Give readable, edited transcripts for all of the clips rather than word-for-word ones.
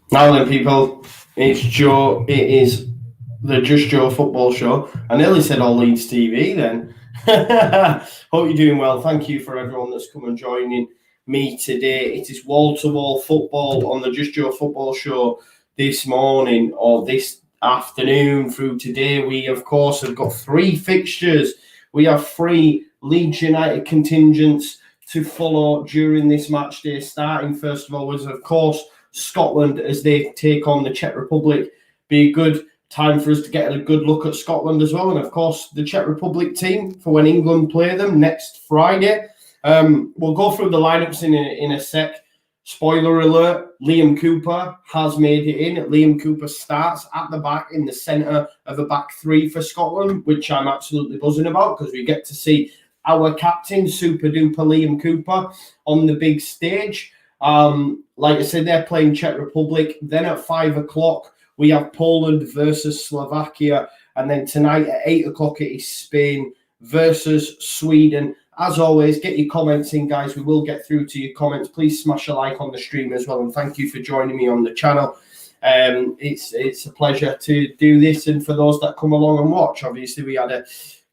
Now then, people, it's Joe. It is the Just Joe football show. I nearly said all Leeds TV then. Hope you're doing well. Thank you for everyone that's come and joining me today. It is wall-to-wall football on the Just Joe football show this morning or this afternoon through today. We, of course, have got 3 fixtures. We have 3 Leeds United contingents to follow during this match day. Starting, first of all, was, of course, Scotland as they take on the Czech Republic. Be a good time for us to get a good look at Scotland as well. And of course, the Czech Republic team for when England play them next Friday. We'll go through the lineups in a sec. Spoiler alert, Liam Cooper has made it in. Liam Cooper starts at the back in the centre of a back 3 for Scotland, which I'm absolutely buzzing about because we get to see our captain, super duper Liam Cooper, on the big stage. Like I said, they're playing Czech Republic. Then at 5 o'clock, we have Poland versus Slovakia. And then tonight at 8 o'clock, it is Spain versus Sweden. As always, get your comments in, guys. We will get through to your comments. Please smash a like on the stream as well. And thank you for joining me on the channel. It's a pleasure to do this. And for those that come along and watch, obviously, we had a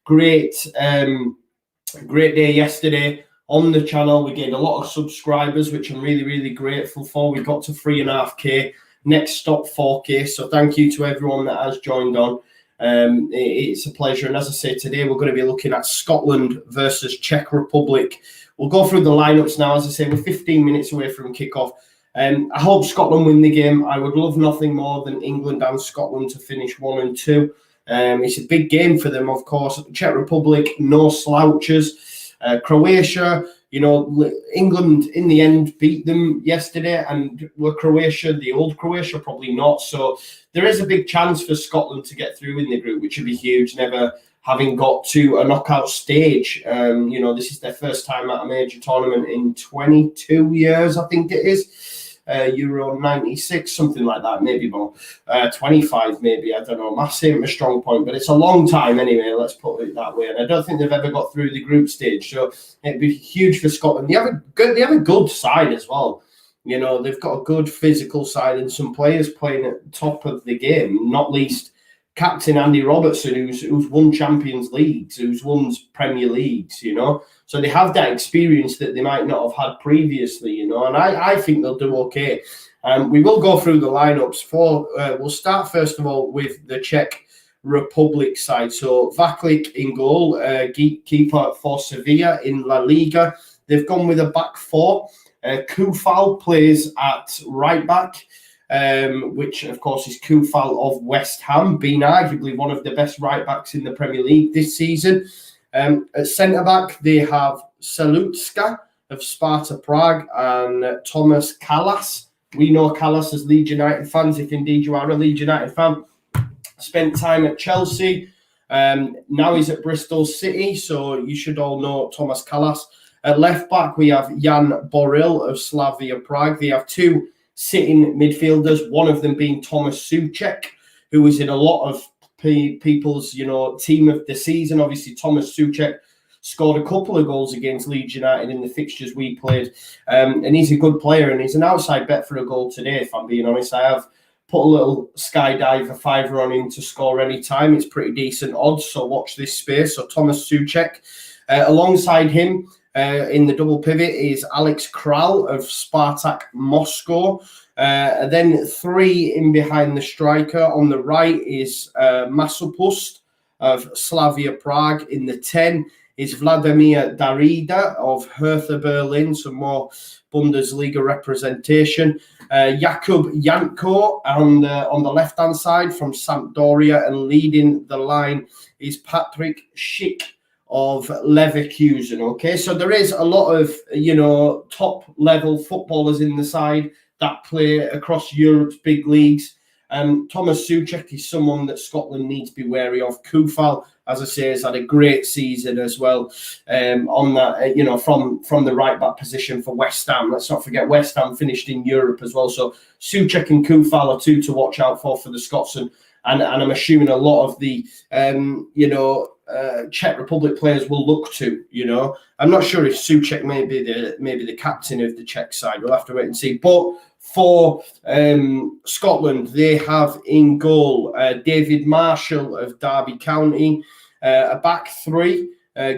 great day yesterday on the channel. We gained a lot of subscribers, which I'm really, really grateful for. We got to 3.5K. Next stop 4K. So thank you to everyone that has joined on. It's a pleasure. And as I say, today we're going to be looking at Scotland versus Czech Republic. We'll go through the lineups now. As I say, we're 15 minutes away from kickoff. I hope Scotland win the game. I would love nothing more than England and Scotland to finish 1 and 2. It's a big game for them, of course. Czech Republic, no slouches. Croatia, England in the end beat them yesterday, and were Croatia the old Croatia? Probably not. So there is a big chance for Scotland to get through in the group, which would be huge, never having got to a knockout stage. This is their first time at a major tournament in 22 years, I think it is. Euro 96, something like that, maybe more. 25, maybe, I don't know. Maths ain't my strong point, but it's a long time anyway, let's put it that way. And I don't think they've ever got through the group stage, so it'd be huge for Scotland. They have a good side as well. They've got a good physical side and some players playing at the top of the game, not least Captain Andy Robertson, who's won Champions Leagues, who's won Premier Leagues, So they have that experience that they might not have had previously, and I think they'll do okay. We will go through the lineups. We'll start, first of all, with the Czech Republic side. So Vaklik in goal, keeper for Sevilla in La Liga. They've gone with a back 4. Koufal plays at right back. Which, of course, is Koufal of West Ham, being arguably one of the best right-backs in the Premier League this season. At centre-back, they have Salutska of Sparta Prague and Thomas Kalas. We know Kalas as Leeds United fans, if indeed you are a Leeds United fan. Spent time at Chelsea. Now he's at Bristol City, so you should all know Thomas Kalas. At left-back, we have Jan Boril of Slavia Prague. They have 2 sitting midfielders, one of them being Thomas Souček, who is in a lot of people's, team of the season. Obviously, Thomas Souček scored a couple of goals against Leeds United in the fixtures we played. And he's a good player, and he's an outside bet for a goal today, if I'm being honest. I have put a little skydiver fiver on him to score any time. It's pretty decent odds, so watch this space. So Thomas Souček. Alongside him, in the double pivot is Alex Kral of Spartak Moscow. Then 3 in behind the striker. On the right is Masopust of Slavia Prague. In the 10 is Vladimir Darida of Hertha Berlin, some more Bundesliga representation. Jakub Janko on the left-hand side from Sampdoria, and leading the line is Patrick Schick of Leverkusen. Okay, so there is a lot of top level footballers in the side that play across Europe's big leagues. Thomas Souček is someone that Scotland needs to be wary of. Koufal, as I say, has had a great season as well. On that, from the right back position for West Ham. Let's not forget West Ham finished in Europe as well. So Souček and Koufal are 2 to watch out for the Scots, and I'm assuming a lot of the Czech Republic players will look to. You know, I'm not sure if Souček may be the captain of the Czech side. We'll have to wait and see. But for Scotland, they have in goal David Marshall of Derby County, a back three.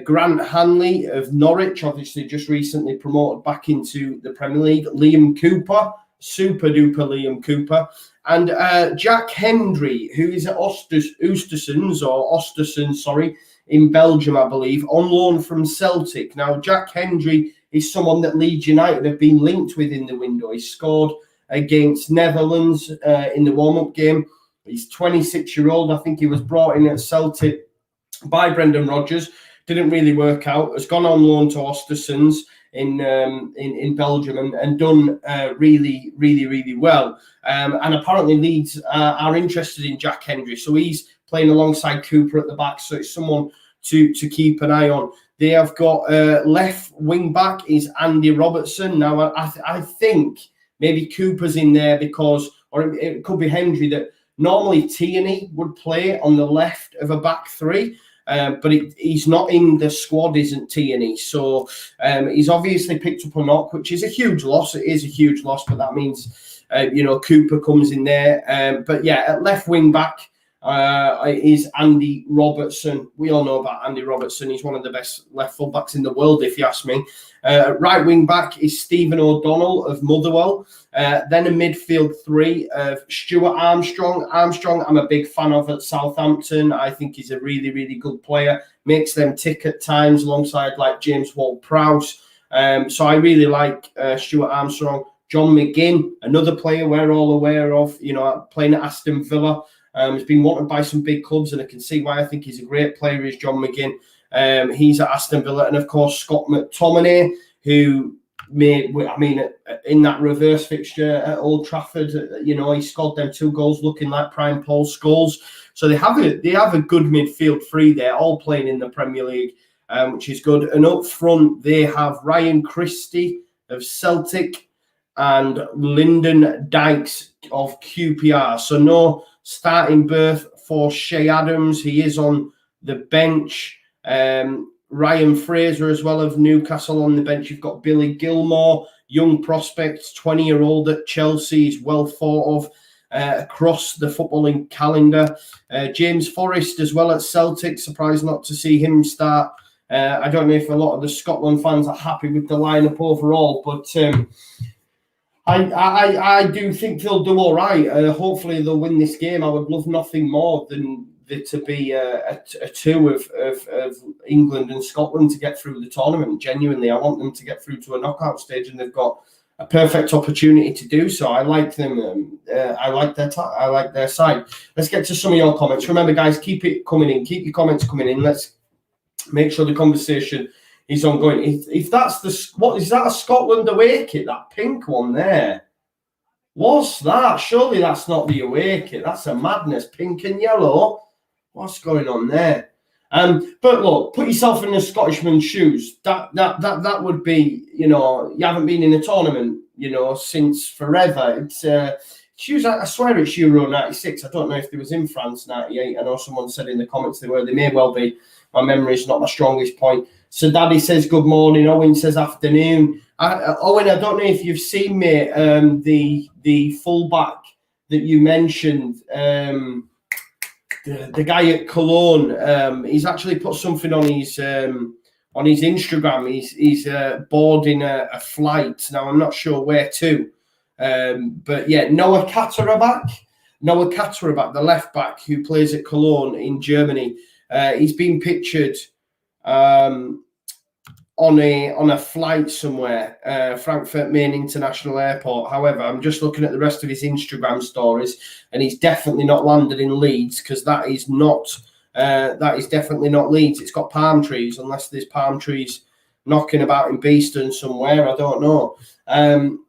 Grant Hanley of Norwich, obviously just recently promoted back into the Premier League. Liam Cooper, super duper Liam Cooper. And Jack Hendry, who is at Ostersund, in Belgium, I believe, on loan from Celtic. Now, Jack Hendry is someone that Leeds United have been linked with in the window. He scored against Netherlands in the warm-up game. He's 26-year-old. I think he was brought in at Celtic by Brendan Rodgers. Didn't really work out. Has gone on loan to Ostersund in Belgium and done really, really, really well. And apparently Leeds are interested in Jack Hendry. So he's playing alongside Cooper at the back. So it's someone to keep an eye on. They have got left wing back is Andy Robertson. Now, I think maybe Cooper's in there because, or it could be Hendry, that normally Tierney would play on the left of a back three. But he's not in the squad, isn't Tierney? So he's obviously picked up a knock, which is a huge loss. It is a huge loss, but that means, Cooper comes in there. But yeah, at left wing back is Andy Robertson. We all know about Andy Robertson. He's one of the best left full backs in the world, if you ask me. Right wing back is Stephen O'Donnell of Motherwell. Then a midfield three of Stuart Armstrong. Armstrong, I'm a big fan of at Southampton. I think he's a really, really good player. Makes them tick at times alongside like James Ward-Prowse. So I really like Stuart Armstrong. John McGinn, another player we're all aware of, playing at Aston Villa. He's been wanted by some big clubs, and I can see why. I think he's a great player, is John McGinn. He's at Aston Villa. And, of course, Scott McTominay, who in that reverse fixture at Old Trafford, he scored them 2 goals looking like Prime Paul Scholes. So they have a good midfield three there, all playing in the Premier League, which is good. And up front, they have Ryan Christie of Celtic and Lyndon Dykes of QPR. So no starting berth for Shea Adams. He is on the bench. Ryan Fraser as well of Newcastle on the bench. You've got Billy Gilmore, young prospect, 20-year-old at Chelsea. He's well thought of across the footballing calendar. James Forrest as well at Celtic. Surprised not to see him start. I don't know if a lot of the Scotland fans are happy with the lineup overall, but I do think they'll do all right. Hopefully they'll win this game. I would love nothing more than to be a two of England and Scotland to get through the tournament. Genuinely, I want them to get through to a knockout stage, and they've got a perfect opportunity to do so. I like them. I like their side. Let's get to some of your comments. Remember, guys, keep it coming in. Keep your comments coming in. Let's make sure the conversation is ongoing. If that's what is that, a Scotland away kit? That pink one there. What's that? Surely that's not the away kit. That's a madness. Pink and yellow. What's going on there? But look, put yourself in the Scottishman's shoes. That would be, you haven't been in a tournament, since forever. It's I swear it's Euro 96. I don't know if they was in France 98. I know someone said in the comments they were. They may well be. My memory is not my strongest point. So Daddy says good morning. Owen says afternoon. Owen, I don't know if you've seen, mate, the fullback that you mentioned. The guy at Cologne, he's actually put something on his Instagram. He's boarding a flight. Now, I'm not sure where to. But yeah, Noah Katterabak, the left back who plays at Cologne in Germany. He's been pictured on a flight somewhere, Frankfurt Main International Airport. However, I'm just looking at the rest of his Instagram stories, and he's definitely not landed in Leeds, because that is definitely not Leeds. It's got palm trees, unless there's palm trees knocking about in Beeston somewhere. I don't know.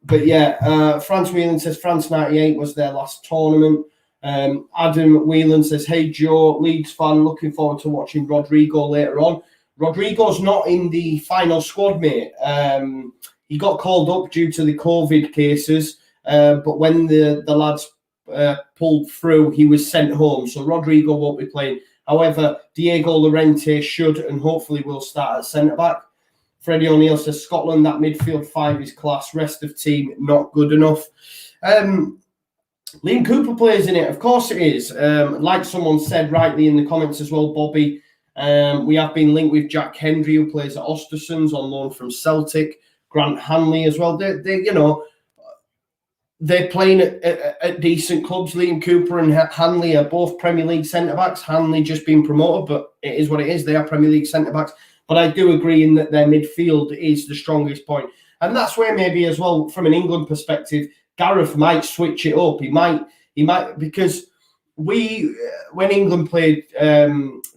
But yeah, France Whelan says France 98 was their last tournament. Adam Whelan says, hey Joe, Leeds fan, looking forward to watching Rodrigo later on. Rodrigo's not in the final squad, mate. He got called up due to the COVID cases, but when the lads pulled through, he was sent home. So Rodrigo won't be playing. However, Diego Llorente should and hopefully will start at centre-back. Freddie O'Neill says, Scotland, that midfield 5 is class. Rest of team, not good enough. Liam Cooper plays in it. Of course it is. Like someone said rightly in the comments as well, Bobby, we have been linked with Jack Hendry, who plays at Östersunds on loan from Celtic. Grant Hanley as well. They're playing at decent clubs. Liam Cooper and Hanley are both Premier League centre-backs. Hanley just been promoted, but it is what it is. They are Premier League centre-backs. But I do agree in that their midfield is the strongest point. And that's where maybe as well, from an England perspective, Gareth might switch it up. He might, because when England played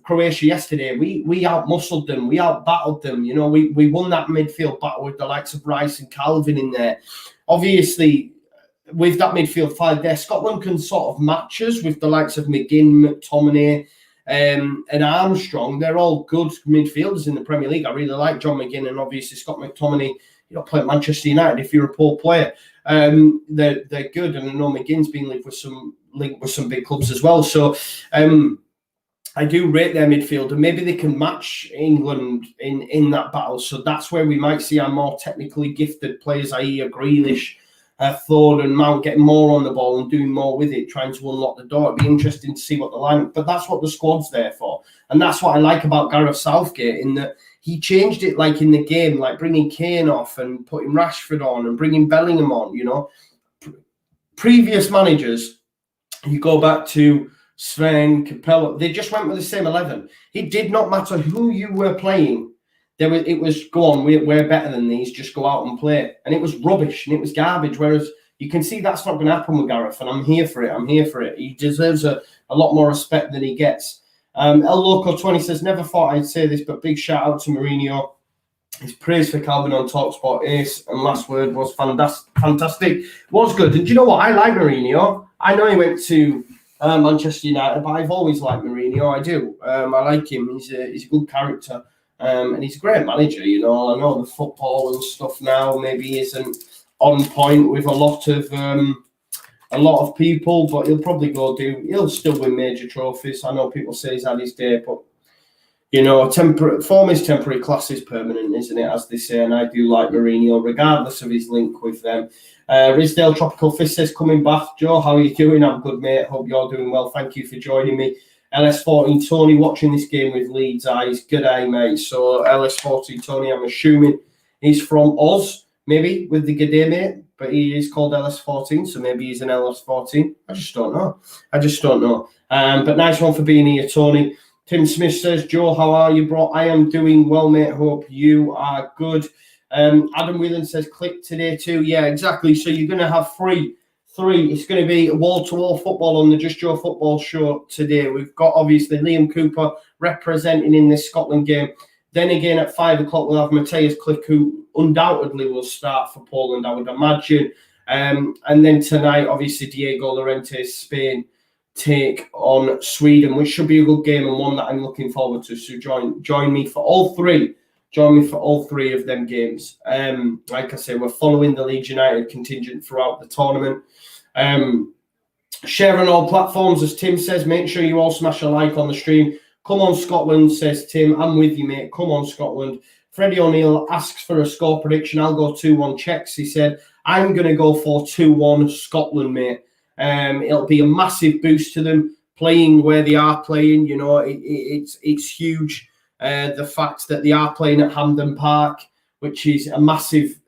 Croatia yesterday, we out-muscled them. We out-battled them. You know, we won that midfield battle with the likes of Rice and Calvin in there. Obviously, with that midfield 5 there, Scotland can sort of match us with the likes of McGinn, McTominay, and Armstrong. They're all good midfielders in the Premier League. I really like John McGinn and obviously Scott McTominay. You know, play at Manchester United if you're a poor player. They're good, and I know McGinn's been linked with some big clubs as well. So I do rate their midfield, and maybe they can match England in that battle. So that's where we might see our more technically gifted players, i.e. a Grealish, Thorne and Mount getting more on the ball and doing more with it, trying to unlock the door. It'd be interesting to see what the line, but that's what the squad's there for. And that's what I like about Gareth Southgate, in that he changed it like in the game, like bringing Kane off and putting Rashford on and bringing Bellingham on, you know. Previous managers, you go back to Sven, Capello, they just went with the same 11. It did not matter who you were playing. It was, go on, we're better than these, just go out and play. And it was rubbish and it was garbage. Whereas you can see that's not going to happen with Gareth, and I'm here for it. He deserves a lot more respect than he gets. El Loco 20 says, never thought I'd say this, but big shout out to Mourinho. His praise for Calvin on TalkSport ace, and last word was fantastic. Was good. And do you know what? I like Mourinho. I know he went to Manchester United, but I've always liked Mourinho. I do. I like him. He's a good character. And he's a great manager, you know. I know the football and stuff now maybe isn't on point with a lot of people, but he'll probably he'll still win major trophies. I know people say he's had his day, but you know, form is temporary, class is permanent, isn't it, as they say? And I do like Mourinho, regardless of his link with them. Risdale Tropical Fish says, coming back. Joe, how are you doing? I'm good, mate. Hope you're doing well. Thank you for joining me. LS14 Tony watching this game with Leeds eyes. Good eye, mate. So LS14 Tony, I'm assuming he's from Oz, maybe with the G'day, mate. But he is called LS14, so maybe he's an LS14. I just don't know. But nice one for being here, Tony. Tim Smith says, Joe, how are you, bro? I am doing well, mate. Hope you are good. Adam Whelan says, click today too. Yeah, exactly. So you're going to have three. It's going to be wall-to-wall football on the Just Joe Football Show today. We've got, obviously, Liam Cooper representing in this Scotland game. Then again, at 5 o'clock, we'll have Matthias Klick, who undoubtedly will start for Poland, I would imagine. And then tonight, obviously, Diego Llorente's Spain take on Sweden, which should be a good game and one that I'm looking forward to. So join me for all three. Join me for all three of them games. Like I say, we're following the Leeds United contingent throughout the tournament. Share on all platforms, as Tim says. Make sure you all smash a like on the stream. Come on, Scotland, says Tim. I'm with you, mate. Come on, Scotland. Freddie O'Neill asks for a score prediction. I'll go 2-1 Czechs. He said, I'm going to go for 2-1 Scotland, mate. It'll be a massive boost to them playing where they are playing. You know, it's huge. The fact that they are playing at Hampden Park, which is a massive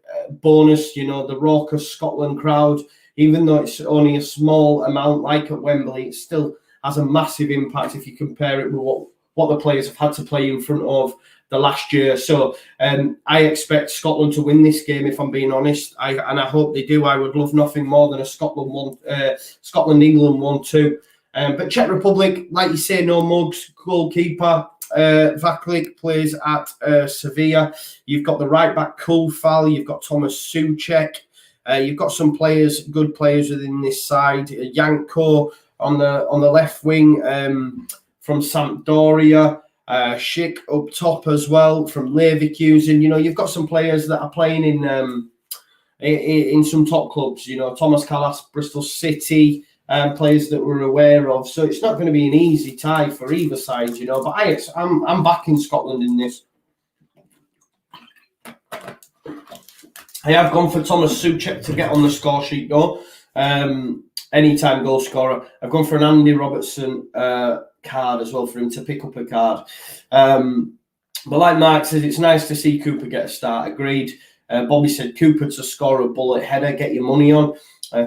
bonus. You know, the raucous Scotland crowd, even though it's only a small amount like at Wembley, it still has a massive impact if you compare it with what the players have had to play in front of the last year. So I expect Scotland to win this game, if I'm being honest. And I hope they do. I would love nothing more than a Scotland-England 1-2. But Czech Republic, like you say, no mugs, goalkeeper. Vaklik plays at Sevilla. You've got the right back Kulfal. You've got Thomas Souček. You've got some good players within this side. Janko on the left wing from Sampdoria. Schick up top as well from Leverkusen. You know, you've got some players that are playing in some top clubs. You know, Thomas Callas, Bristol City. players that we're aware of. So it's not going to be an easy tie for either side, you know. But I'm backing Scotland in this. I have gone for Thomas Souček to get on the score sheet, though. Anytime goal scorer. I've gone for an Andy Robertson card as well for him to pick up a card. But like Mark says, it's nice to see Cooper get a start. Agreed. Bobby said Cooper to score a bullet header. Get your money on.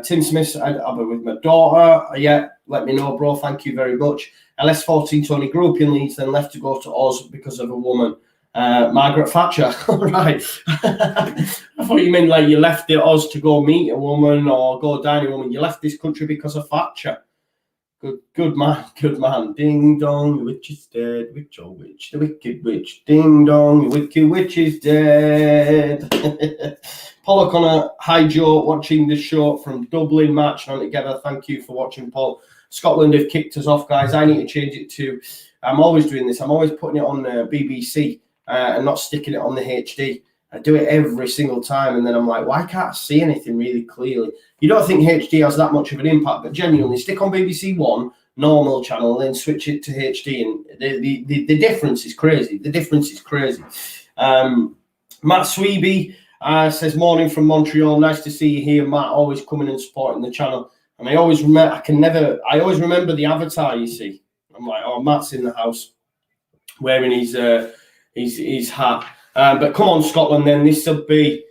Tim Smith, I'll be with my daughter. Yeah, let me know, bro. Thank you very much. LS14 Tony grew up in Leeds, then left to go to Oz because of a woman. Margaret Thatcher. Right. I thought you meant like you left the Oz to go meet a woman or go dine a woman. You left this country because of Thatcher. Good man. Ding dong, the witch is dead. Witch, oh witch, the wicked witch. Ding dong, the wicked witch is dead. Paul O'Connor, hi Joe, watching the show from Dublin, marching on together. Thank you for watching, Paul. Scotland have kicked us off, guys. I need to change it to, I'm always doing this. I'm always putting it on BBC and not sticking it on the HD. I do it every single time, and then I'm like, why can't I see anything really clearly? You don't think HD has that much of an impact, but genuinely, stick on BBC One, normal channel, and then switch it to HD, and the difference is crazy. The difference is crazy. Matt Sweeby says, morning from Montreal. Nice to see you here, Matt. Always coming and supporting the channel. And I always remember, I always remember the avatar, you see. I'm like, oh, Matt's in the house wearing his hat. But come on, Scotland, then. This will be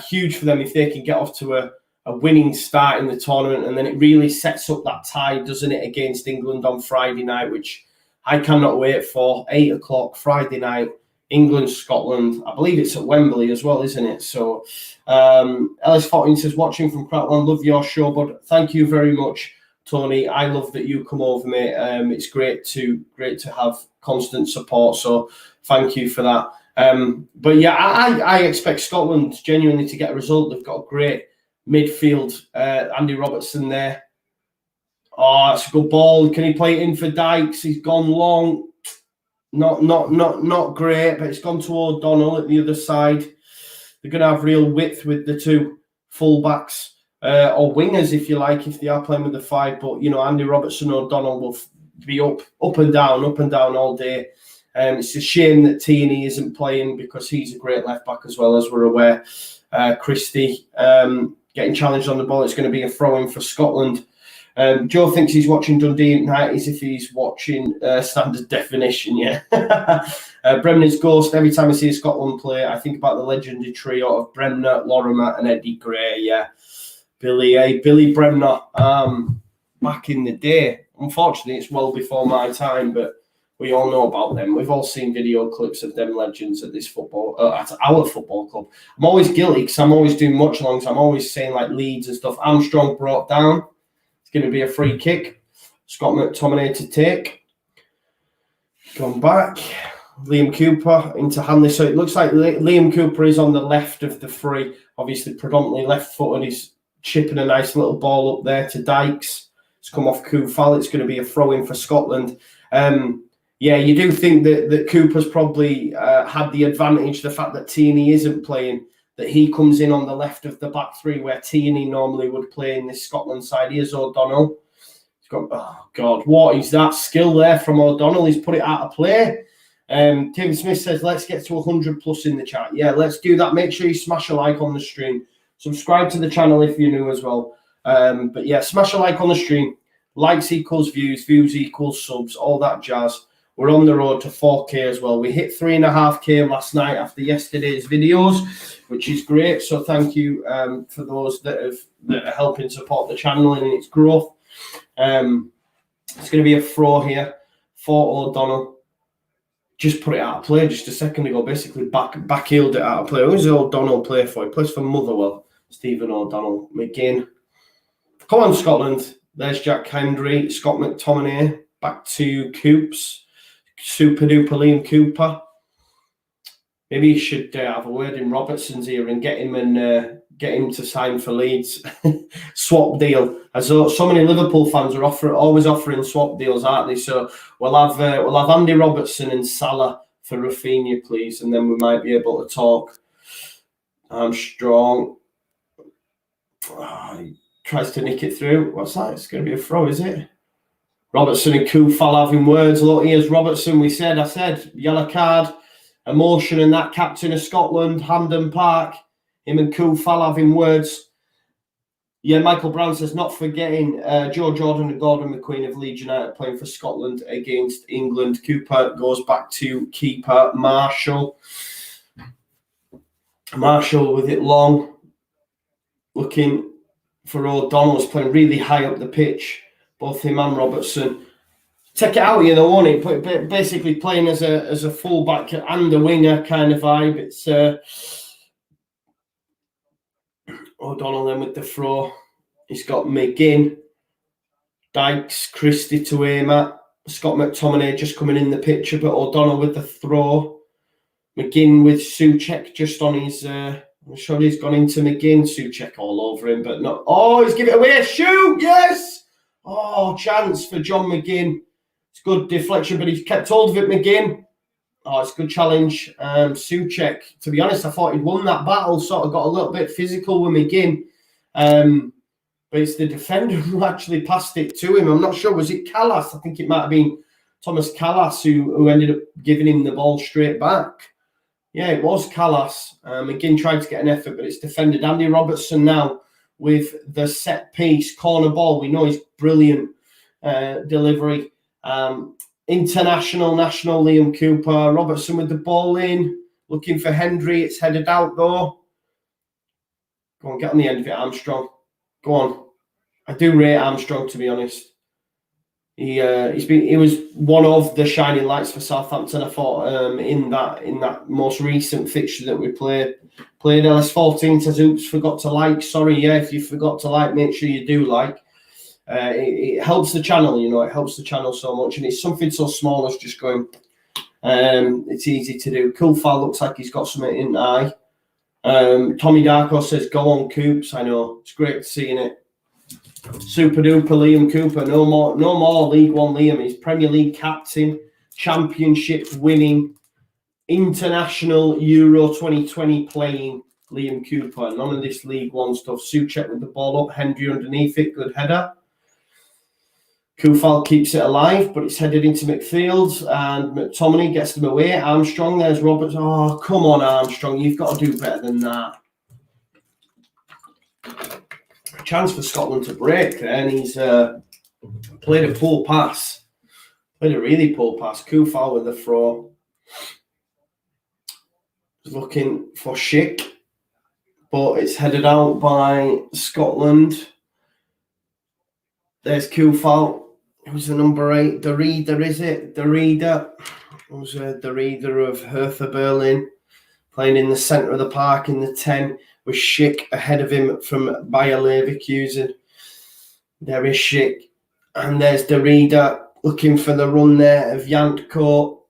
huge for them if they can get off to a winning start in the tournament. And then it really sets up that tie, doesn't it, against England on Friday night, which I cannot wait for. 8 o'clock Friday night, England, Scotland. I believe it's at Wembley as well, isn't it? So Ellis 14 says, watching from Cratland, love your show, bud. Thank you very much, Tony. I love that you come over, mate. It's great to have constant support. So thank you for that. But yeah, I expect Scotland genuinely to get a result. They've got a great midfield. Andy Robertson there. Oh, that's a good ball. Can he play it in for Dykes? He's gone long. Not great, but it's gone to O'Donnell at the other side. They're going to have real width with the two fullbacks or wingers, if you like, if they are playing with the five. But you know, Andy Robertson, O'Donnell will be up and down all day. It's a shame that Tierney isn't playing because he's a great left back as well, as we're aware. Christie getting challenged on the ball. It's going to be a throw-in for Scotland. Joe thinks he's watching Dundee night as if he's watching standard definition, yeah. Bremner's Ghost. Every time I see a Scotland play, I think about the legendary trio of Bremner, Lorimer and Eddie Gray, yeah. Billy Bremner, back in the day. Unfortunately, it's well before my time, but we all know about them. We've all seen video clips of them legends at this at our football club. I'm always guilty because I'm always doing watchalongs. I'm always saying like Leeds and stuff. Armstrong brought down. It's going to be a free kick. Scott McTominay to take. Gone back. Liam Cooper into Hanley. So it looks like Liam Cooper is on the left of the free. Obviously, predominantly left-footed. He's chipping a nice little ball up there to Dykes. It's come off Koufal. It's going to be a throw-in for Scotland. Yeah, you do think that Cooper's probably had the advantage, the fact that Tierney isn't playing, that he comes in on the left of the back three where Tierney normally would play in this Scotland side. Here's O'Donnell. He's got, oh, God, what is that skill there from O'Donnell? He's put it out of play. Tim Smith says, let's get to 100 plus in the chat. Yeah, let's do that. Make sure you smash a like on the stream. Subscribe to the channel if you're new as well. But yeah, smash a like on the stream. Likes equals views, views equals subs, all that jazz. We're on the road to 4K as well. We hit 3.5K last night after yesterday's videos, which is great. So thank you for those that are helping support the channel and its growth. It's going to be a throw here for O'Donnell. Just put it out of play just a second ago. Basically back-heeled it out of play. Who's O'Donnell play for? He plays for Motherwell. Stephen O'Donnell. McGinn. Come on, Scotland. There's Jack Hendry. Scott McTominay. Back to Coops. Super duper Liam Cooper. Maybe you should have a word in Robertson's ear and get him to sign for Leeds. Swap deal. As though so many Liverpool fans are always offering swap deals, aren't they? So we'll have Andy Robertson and Salah for Rafinha, please, and then we might be able to talk. Armstrong. tries to nick it through. What's that? It's going to be a throw, is it? Robertson and Koufal having words. Look, here's Robertson. I said, yellow card, emotion, and that captain of Scotland, Hampden Park. Him and Koufal having words. Yeah, Michael Brown says, not forgetting Joe Jordan and Gordon McQueen of Leeds United playing for Scotland against England. Cooper goes back to keeper Marshall. Marshall with it long. Looking for O'Donnell's playing really high up the pitch. Both him and Robertson. Take it out, won't it? Basically playing as a fullback and a winger kind of vibe. It's O'Donnell then with the throw. He's got McGinn, Dykes, Christie to aim at. Scott McTominay just coming in the picture, but O'Donnell with the throw. McGinn with Souček just on his... I'm sure he's gone into McGinn. Souček all over him, but not... Oh, he's given it away. Shoot! Yes! Oh, chance for John McGinn. It's good deflection, but he's kept hold of it, McGinn. Oh, it's a good challenge. Souček, to be honest, I thought he'd won that battle. Sort of got a little bit physical with McGinn. But it's the defender who actually passed it to him. I'm not sure. Was it Callas? I think it might have been Thomas Callas who ended up giving him the ball straight back. Yeah, it was Callas. McGinn tried to get an effort, but it's defended. Andy Robertson now with the set piece corner ball. We know he's brilliant delivery. International, national Liam Cooper. Robertson with the ball in. Looking for Hendry. It's headed out though. Go on, get on the end of it, Armstrong. Go on. I do rate Armstrong, to be honest. He was one of the shining lights for Southampton. I thought in that most recent fixture that we played LS14 says, oops, forgot to like. Sorry, yeah, if you forgot to like, make sure you do like. It helps the channel, it helps the channel so much, and it's something so small as just going. It's easy to do. Koufal looks like he's got something in the eye. Tommy Darko says, go on, Coops. I know, it's great seeing it. Super duper Liam Cooper. No more League One Liam. He's Premier League captain, championship winning, international Euro 2020 playing Liam Cooper. None of this League One stuff. Souček with the ball up, Hendry underneath it, good header. Koufal keeps it alive, but it's headed into midfield, and McTominay gets them away. Armstrong, there's Roberts. Oh, come on, Armstrong. You've got to do better than that. A chance for Scotland to break there, and he's played a poor pass. Played a really poor pass. Koufal with the throw. He's looking for Schick, but it's headed out by Scotland. There's Koufal. Who's the number 8? The Reader, is it? The Reader. Who's the Reader of Hertha Berlin? Playing in the centre of the park in the 10 with Schick ahead of him from Bayer Leverkusen. There is Schick. And there's the Reader looking for the run there of Janko.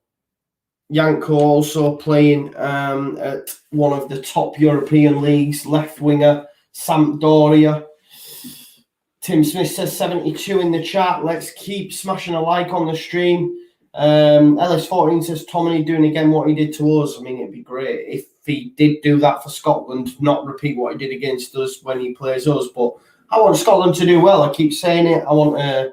Janko also playing at one of the top European leagues, left winger, Sampdoria. Tim Smith says 72 in the chat. Let's keep smashing a like on the stream. LS14 says Tommy doing again what he did to us. I mean, it'd be great if he did do that for Scotland, not repeat what he did against us when he plays us. But I want Scotland to do well. I keep saying it. I want a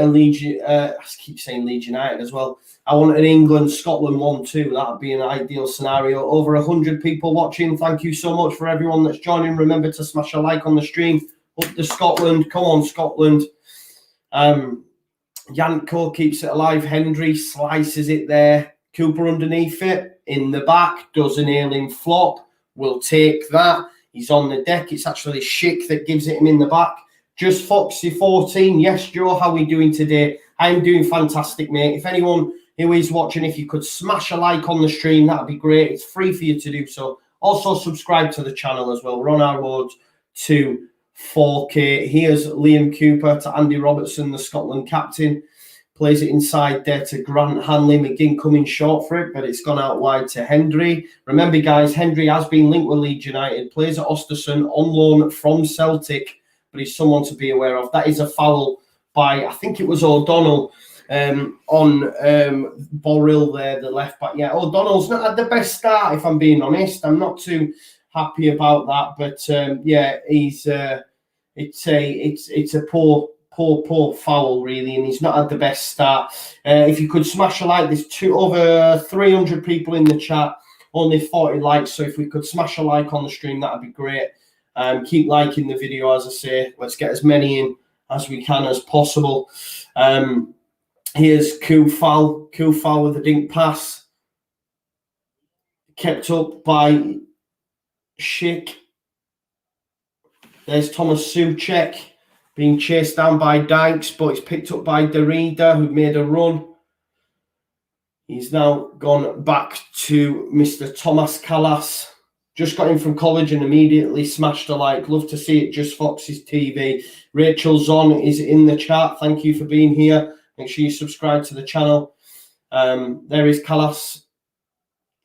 Leeds. I keep saying Leeds United as well. I want an England-Scotland 1-2. That would be an ideal scenario. Over 100 people watching. Thank you so much for everyone that's joining. Remember to smash a like on the stream. Up to Scotland. Come on, Scotland. Janko keeps it alive. Hendry slices it there. Cooper underneath it. In the back. Does an ailing flop. We'll take that. He's on the deck. It's actually Schick that gives it him in the back. Just Foxy 14. Yes, Joe, how are we doing today? I'm doing fantastic, mate. If anyone who is watching, if you could smash a like on the stream, that'd be great. It's free for you to do so. Also, subscribe to the channel as well. We're on our road to 4K. Here's Liam Cooper to Andy Robertson, the Scotland captain. Plays it inside there to Grant Hanley. McGinn coming short for it, but it's gone out wide to Hendry. Remember, guys, Hendry has been linked with Leeds United. Plays at Östersund on loan from Celtic, but he's someone to be aware of. That is a foul by, I think it was O'Donnell on Borrell there, the left back. Yeah, O'Donnell's not had the best start, if I'm being honest. I'm not too happy about that, but yeah, he's it's a poor foul, really, and he's not had the best start. If you could smash a like, there's over 300 people in the chat, only 40 likes, so if we could smash a like on the stream, that'd be great. Keep liking the video, as I say. Let's get as many in as we can as possible. Here's Kufal with a dink pass, kept up by Schick. There's Thomas Souček being chased down by Dykes, but it's picked up by Derrida, who made a run. He's now gone back to Mr. Thomas Callas. Just got in from college and immediately smashed a like. Love to see it, Just Fox's TV. Rachel Zon is in the chat. Thank you for being here. Make sure you subscribe to the channel. There is Callas.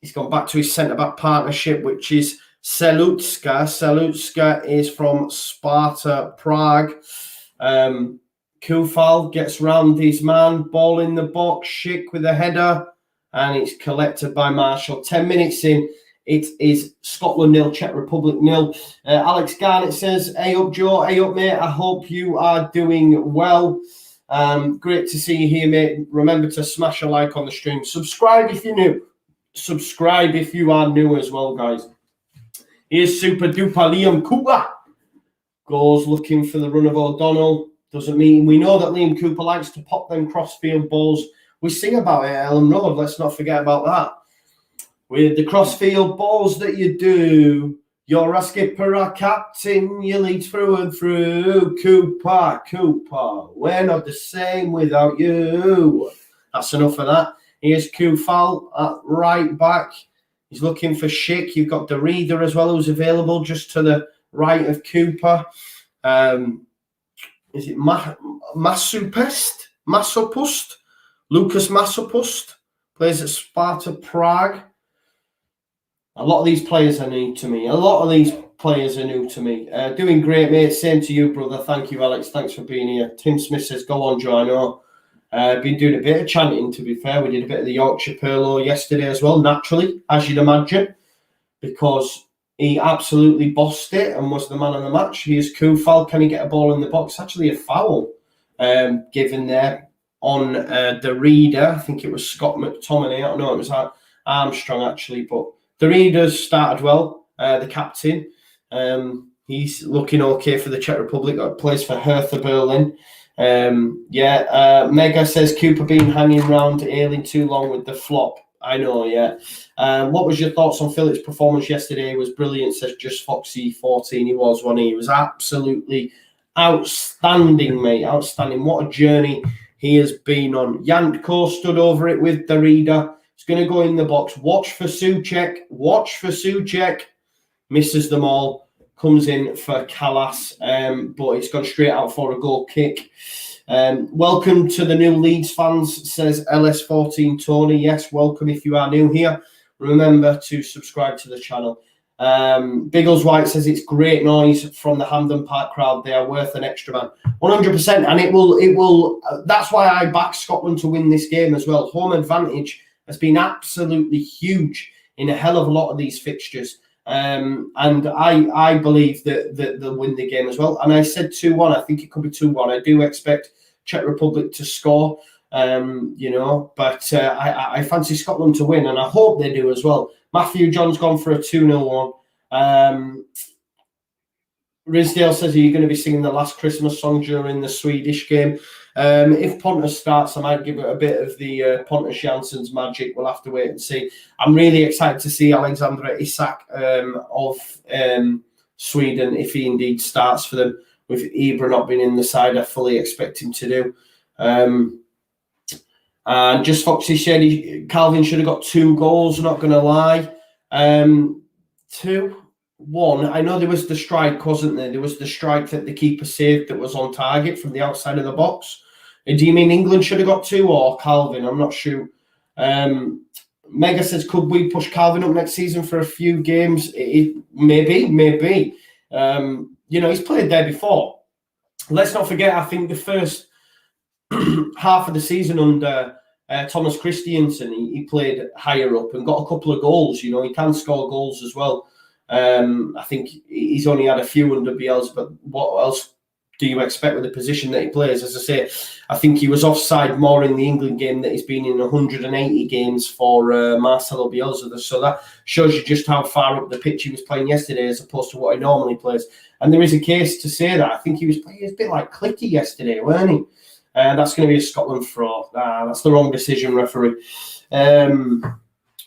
He's gone back to his centre-back partnership, which is Selutska. Selutska is from Sparta Prague. Kufal gets round his man. Ball in the box. Schick with a header. And it's collected by Marshall. 10 minutes in. It is Scotland 0, Czech Republic 0. Alex Garnett says, hey up, Joe. Hey up, mate. I hope you are doing well. Great to see you here, mate. Remember to smash a like on the stream. Subscribe if you're new. Subscribe if you are new as well, guys. Here's Super Duper Liam Cooper. Goes looking for the run of O'Donnell. Doesn't mean we know that Liam Cooper likes to pop them crossfield balls. We sing about it at Ellen Road. Let's not forget about that. With the crossfield balls that you do, you're a skipper, a captain, you lead through and through. Cooper, we're not the same without you. That's enough of that. Here's Kufal at right back. He's looking for Schick. You've got Derrida as well, who's available just to the right of Cooper. Is it Masopust? Lucas Masopust plays at Sparta Prague. A lot of these players are new to me. Doing great, mate. Same to you, brother. Thank you, Alex. Thanks for being here. Tim Smith says, go on, Joe. I know. Been doing a bit of chanting, to be fair. We did a bit of the Yorkshire Purlo yesterday as well, naturally, as you'd imagine, because he absolutely bossed it and was the man of the match. Here's Kufal. Can he get a ball in the box? Actually, a foul given there on the reader. I think it was Scott McTominay. I don't know, it was Armstrong, actually, but the readers started well, the captain. He's looking okay for the Czech Republic. Got a place for Hertha Berlin. Mega says Cooper been hanging around Ailing too long with the flop. I know, yeah. What was your thoughts on Phillips' performance yesterday? It was brilliant, says Just Foxy 14. He was, wasn't he? He was absolutely outstanding, mate. Outstanding. What a journey he has been on. Janko stood over it with the reader. He's going to go in the box. Watch for Souček. Misses them all. Comes in for Callas, but it's gone straight out for a goal kick. Welcome to the new Leeds fans, says LS14 Tony. Yes, welcome if you are new here. Remember to subscribe to the channel. Biggles White says it's great noise from the Hampden Park crowd. They are worth an extra man. 100%, and it will. That's why I back Scotland to win this game as well. Home advantage has been absolutely huge in a hell of a lot of these fixtures. And I believe that they'll win the game as well. And I said 2-1. I think it could be 2-1. I do expect Czech Republic to score, but I fancy Scotland to win, and I hope they do as well. Matthew John's gone for a 2-0 one. Rizdale says, are you going to be singing the Last Christmas song during the Swedish game? If Pontus starts, I might give it a bit of the Pontus Jansson's magic. We'll have to wait and see. I'm really excited to see Alexander Isak of Sweden, if he indeed starts for them. With Ibra not being in the side, I fully expect him to do. And Just Foxy said Calvin should have got 2 goals, not going to lie. 2-1. I know there was the strike, wasn't there? There was the strike that the keeper saved that was on target from the outside of the box. Do you mean England should have got 2 or Calvin? I'm not sure. Mega says, could we push Calvin up next season for a few games? Maybe. He's played there before. Let's not forget, I think the first half of the season under Thomas Christiansen, he played higher up and got a couple of goals. He can score goals as well. I think he's only had a few under Bielsa, but what else do you expect with the position that he plays? As I say, I think he was offside more in the England game that he's been in 180 games for Marcelo Bielsa. So that shows you just how far up the pitch he was playing yesterday as opposed to what he normally plays. And there is a case to say that. I think he was playing a bit like Clicky yesterday, weren't he? That's going to be a Scotland throw. That's the wrong decision, referee.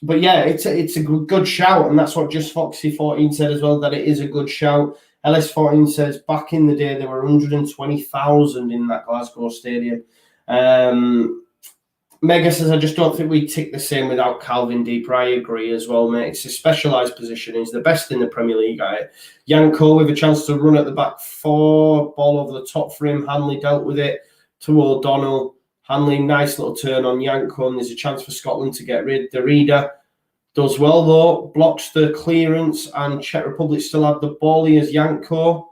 But yeah, it's a good shout, and that's what Just Foxy 14 said as well, that it is a good shout. LS14 says, back in the day, there were 120,000 in that Glasgow stadium. Mega says, I just don't think we tick the same without Calvin Deeper. I agree as well, mate. It's a specialised position. He's the best in the Premier League. Yanko with a chance to run at the back four, ball over the top for him. Hanley dealt with it to O'Donnell. Hanley, nice little turn on Yanko, and there's a chance for Scotland to get rid. The reader does well, though. Blocks the clearance, and Czech Republic still have the ball. Here's Yanko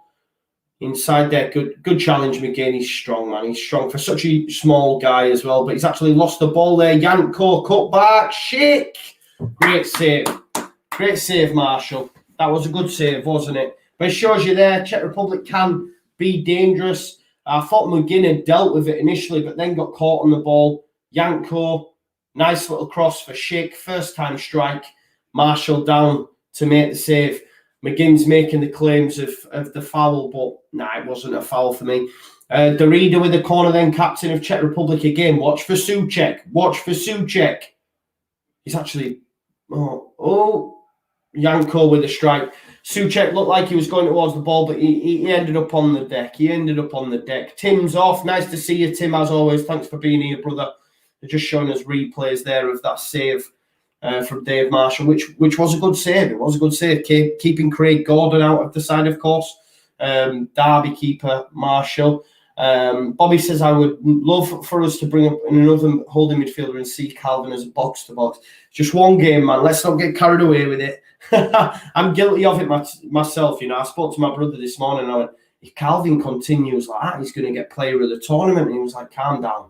inside there. Good challenge, McGinn. He's strong, man. He's strong for such a small guy as well, but he's actually lost the ball there. Yanko, cut back. Schick. Great save. Great save, Marshall. That was a good save, wasn't it? But it shows you there, Czech Republic can be dangerous. I thought McGinn had dealt with it initially, but then got caught on the ball. Yanko, nice little cross for Schick. First time strike. Marshall down to make the save. McGinn's making the claims of the foul, but nah, it wasn't a foul for me. Derrida with the corner then, captain of Czech Republic again. Watch for Souček. Watch for Souček. He's actually... Yanko with a strike. Souček looked like he was going towards the ball, but he ended up on the deck. Tim's off. Nice to see you, Tim, as always. Thanks for being here, brother. They're just showing us replays there of that save from Dave Marshall, which was a good save. It was a good save, keeping Craig Gordon out of the side, of course. Derby keeper Marshall. Bobby says, I would love for us to bring up another holding midfielder and see Calvin as a box-to-box. Just one game, man. Let's not get carried away with it. I'm guilty of it myself. You know, I spoke to my brother this morning and I went, if Calvin continues like that, he's going to get player of the tournament. And he was like, calm down.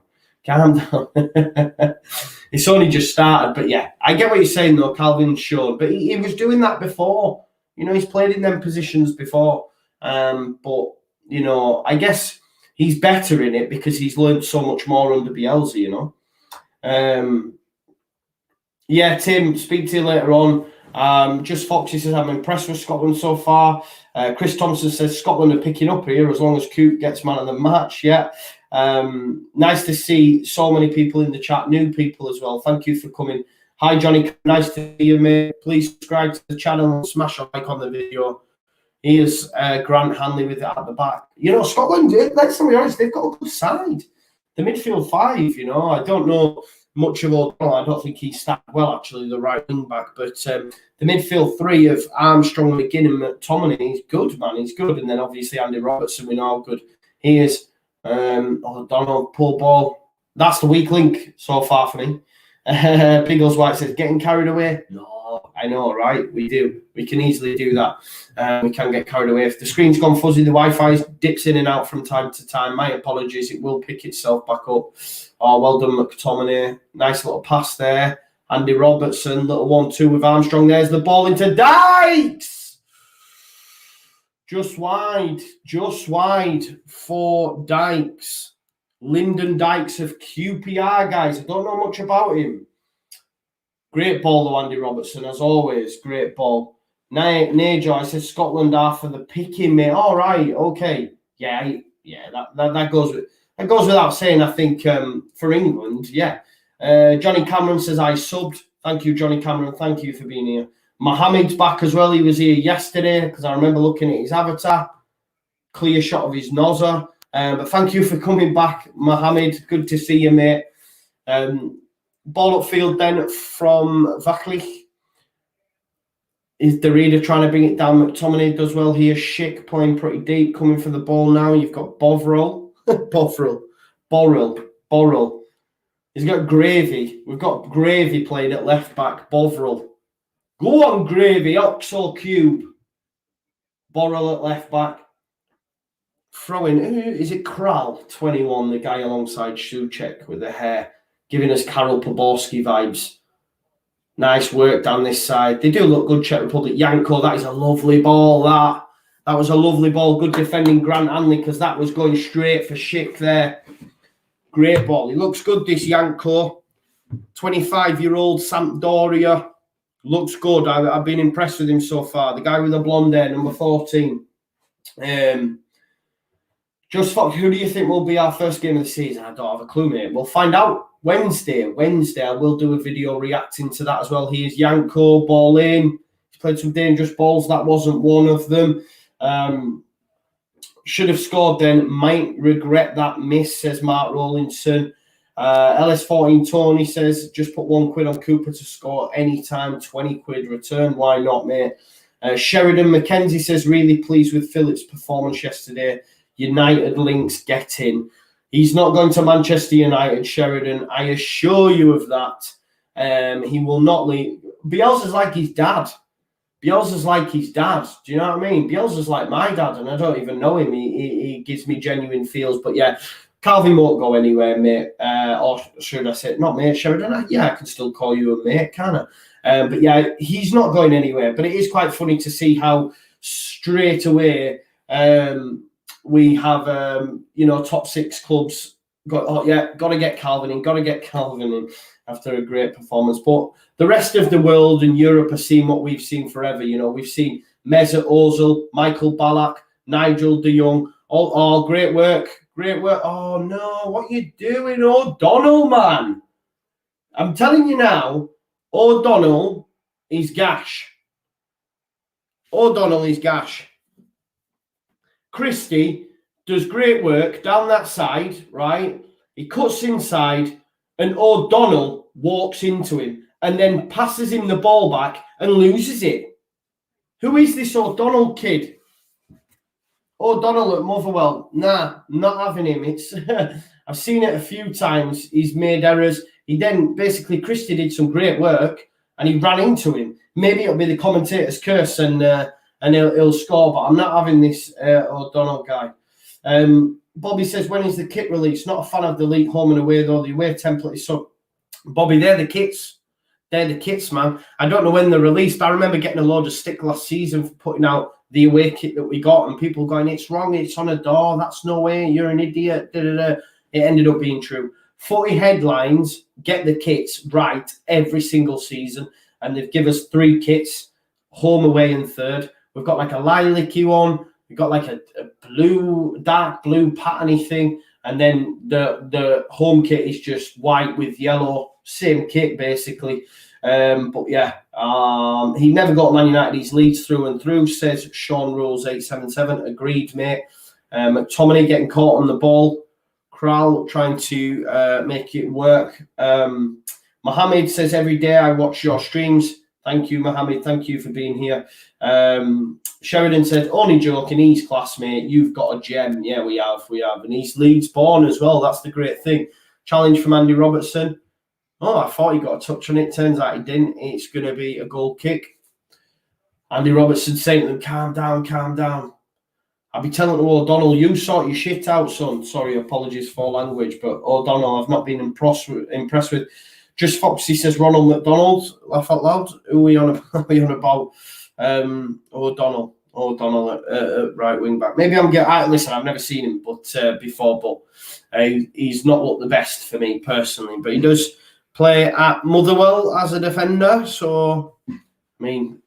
It's only just started. But yeah, I get what you're saying, though. Calvin's shown. But he was doing that before. You know, he's played in them positions before. But, you know, I guess he's better in it because he's learned so much more under Bielsa, you know. Yeah, Tim, speak to you later on. Just Foxy says, I'm impressed with Scotland so far. Chris Thompson says, Scotland are picking up here as long as Coop gets man of the match. Yeah. Nice to see so many people in the chat, new people as well. Thank you for coming. Hi, Johnny. Nice to see you, mate. Please subscribe to the channel and smash a like on the video. Here's Grant Hanley with it at the back. You know, Scotland, let's be honest, they've got a good side. The midfield five, you know, I don't know much of O'Donnell. I don't think he stacked well, actually, the right wing back. But the midfield three of Armstrong, McGinn, and McTominay, he's good, man. He's good. And then obviously Andy Robertson, we know how good he is. O'Donnell, pull ball. That's the weak link so far for me. Biggles White says, getting carried away? No, I know, right? We do. We can easily do that. We can get carried away. If the screen's gone fuzzy, the Wi-Fi dips in and out from time to time. My apologies. It will pick itself back up. Oh, well done, McTominay. Nice little pass there. Andy Robertson, little 1-2 with Armstrong. There's the ball into Dykes. Just wide for Dykes. Lyndon Dykes of QPR, guys. I don't know much about him. Great ball, though, Andy Robertson, as always. Great ball. Najoy says Scotland are for the picking, mate. All right, okay. Yeah, that goes without saying, I think, for England, yeah. Johnny Cameron says, I subbed. Thank you, Johnny Cameron. Thank you for being here. Mohamed's back as well. He was here yesterday because I remember looking at his avatar. Clear shot of his nozzer. But thank you for coming back, Mohamed. Good to see you, mate. Ball upfield then from Vaclik. Is the reader trying to bring it down? McTominay does well here. Schick playing pretty deep, coming for the ball now. You've got Bovril. Borrell. He's got Gravy. We've got Gravy playing at left back. Bovril. Go on, Gravy. Oxo Cube. Borrell at left back. Throwing, is it Kral, 21, the guy alongside Souček with the hair, giving us Karol Poborski vibes. Nice work down this side. They do look good, Czech Republic. Yanko, that is a lovely ball, that. That was a lovely ball. Good defending, Grant Hanley, because that was going straight for Schick there. Great ball. He looks good, this Janko. 25-year-old Sampdoria. Looks good. I've been impressed with him so far. The guy with the blonde hair, number 14. Just Fox, who do you think will be our first game of the season? I don't have a clue, mate. We'll find out Wednesday. I will do a video reacting to that as well. He is Janko, ball in. He's played some dangerous balls. That wasn't one of them. Should have scored then. Might regret that miss, says Mark Rollinson. LS14 Tony says, just put £1 on Cooper to score anytime, 20 quid return. Why not, mate? Sheridan Mackenzie says, really pleased with Phillips' performance yesterday. United links get in. He's not going to Manchester United, Sheridan. I assure you of that. He will not leave. Bielsa's like his dad. Bielsa's like his dad. Do you know what I mean? Bielsa's like my dad, and I don't even know him. He gives me genuine feels. But yeah, Calvin won't go anywhere, mate. Or should I say, not mate, Sheridan? I can still call you a mate, can I? But yeah, he's not going anywhere. But it is quite funny to see how straight away we have, top 6 clubs. Got to get Calvin in after a great performance. But the rest of the world and Europe are seeing what we've seen forever. We've seen Mesut Ozil, Michael Ballack, Nigel de Jong. All great work. Oh, no, what are you doing, O'Donnell, man? I'm telling you now, O'Donnell is gash. Christie does great work down that side, right? He cuts inside, and O'Donnell walks into him and then passes him the ball back and loses it. Who is this O'Donnell kid? O'Donnell at Motherwell. Nah, not having him. It's I've seen it a few times. He's made errors. He then basically, Christie did some great work and he ran into him. Maybe it'll be the commentator's curse and he'll score, but I'm not having this O'Donnell guy. Bobby says, when is the kit released? Not a fan of the league home and away, though. The away template is so... Bobby, they're the kits. They're the kits, man. I don't know when they're released. I remember getting a load of stick last season for putting out the away kit that we got, and people going, it's wrong, it's on a door, that's no way, you're an idiot. Da-da-da. It ended up being true. Footy headlines get the kits right every single season, and they've given us 3 kits, home, away, and third. We've got like a lilac one. We've got like a blue, dark blue patterny thing. And then the home kit is just white with yellow. Same kit, basically. But yeah, he never got Man United. He's Leeds through and through, says Sean Rules 877. Agreed, mate. McTominay getting caught on the ball. Kral trying to make it work. Mohammed says, every day I watch your streams. Thank you, Mohammed. Thank you for being here. Sheridan said, only joking, he's classmate. You've got a gem. Yeah, we have. And he's Leeds born as well. That's the great thing. Challenge from Andy Robertson. Oh, I thought he got a touch on it. Turns out he didn't. It's going to be a goal kick. Andy Robertson saying to them, calm down. I'll be telling O'Donnell, you sort your shit out, son. Sorry, apologies for language, but O'Donnell, I've not been impressed with. Just Foxy says Ronald McDonald. Laugh out loud. Who are we on about? O'Donnell at right wing back. Maybe listen, I've never seen him before, but he's not looked the best for me personally. But he does play at Motherwell as a defender. So, I mean,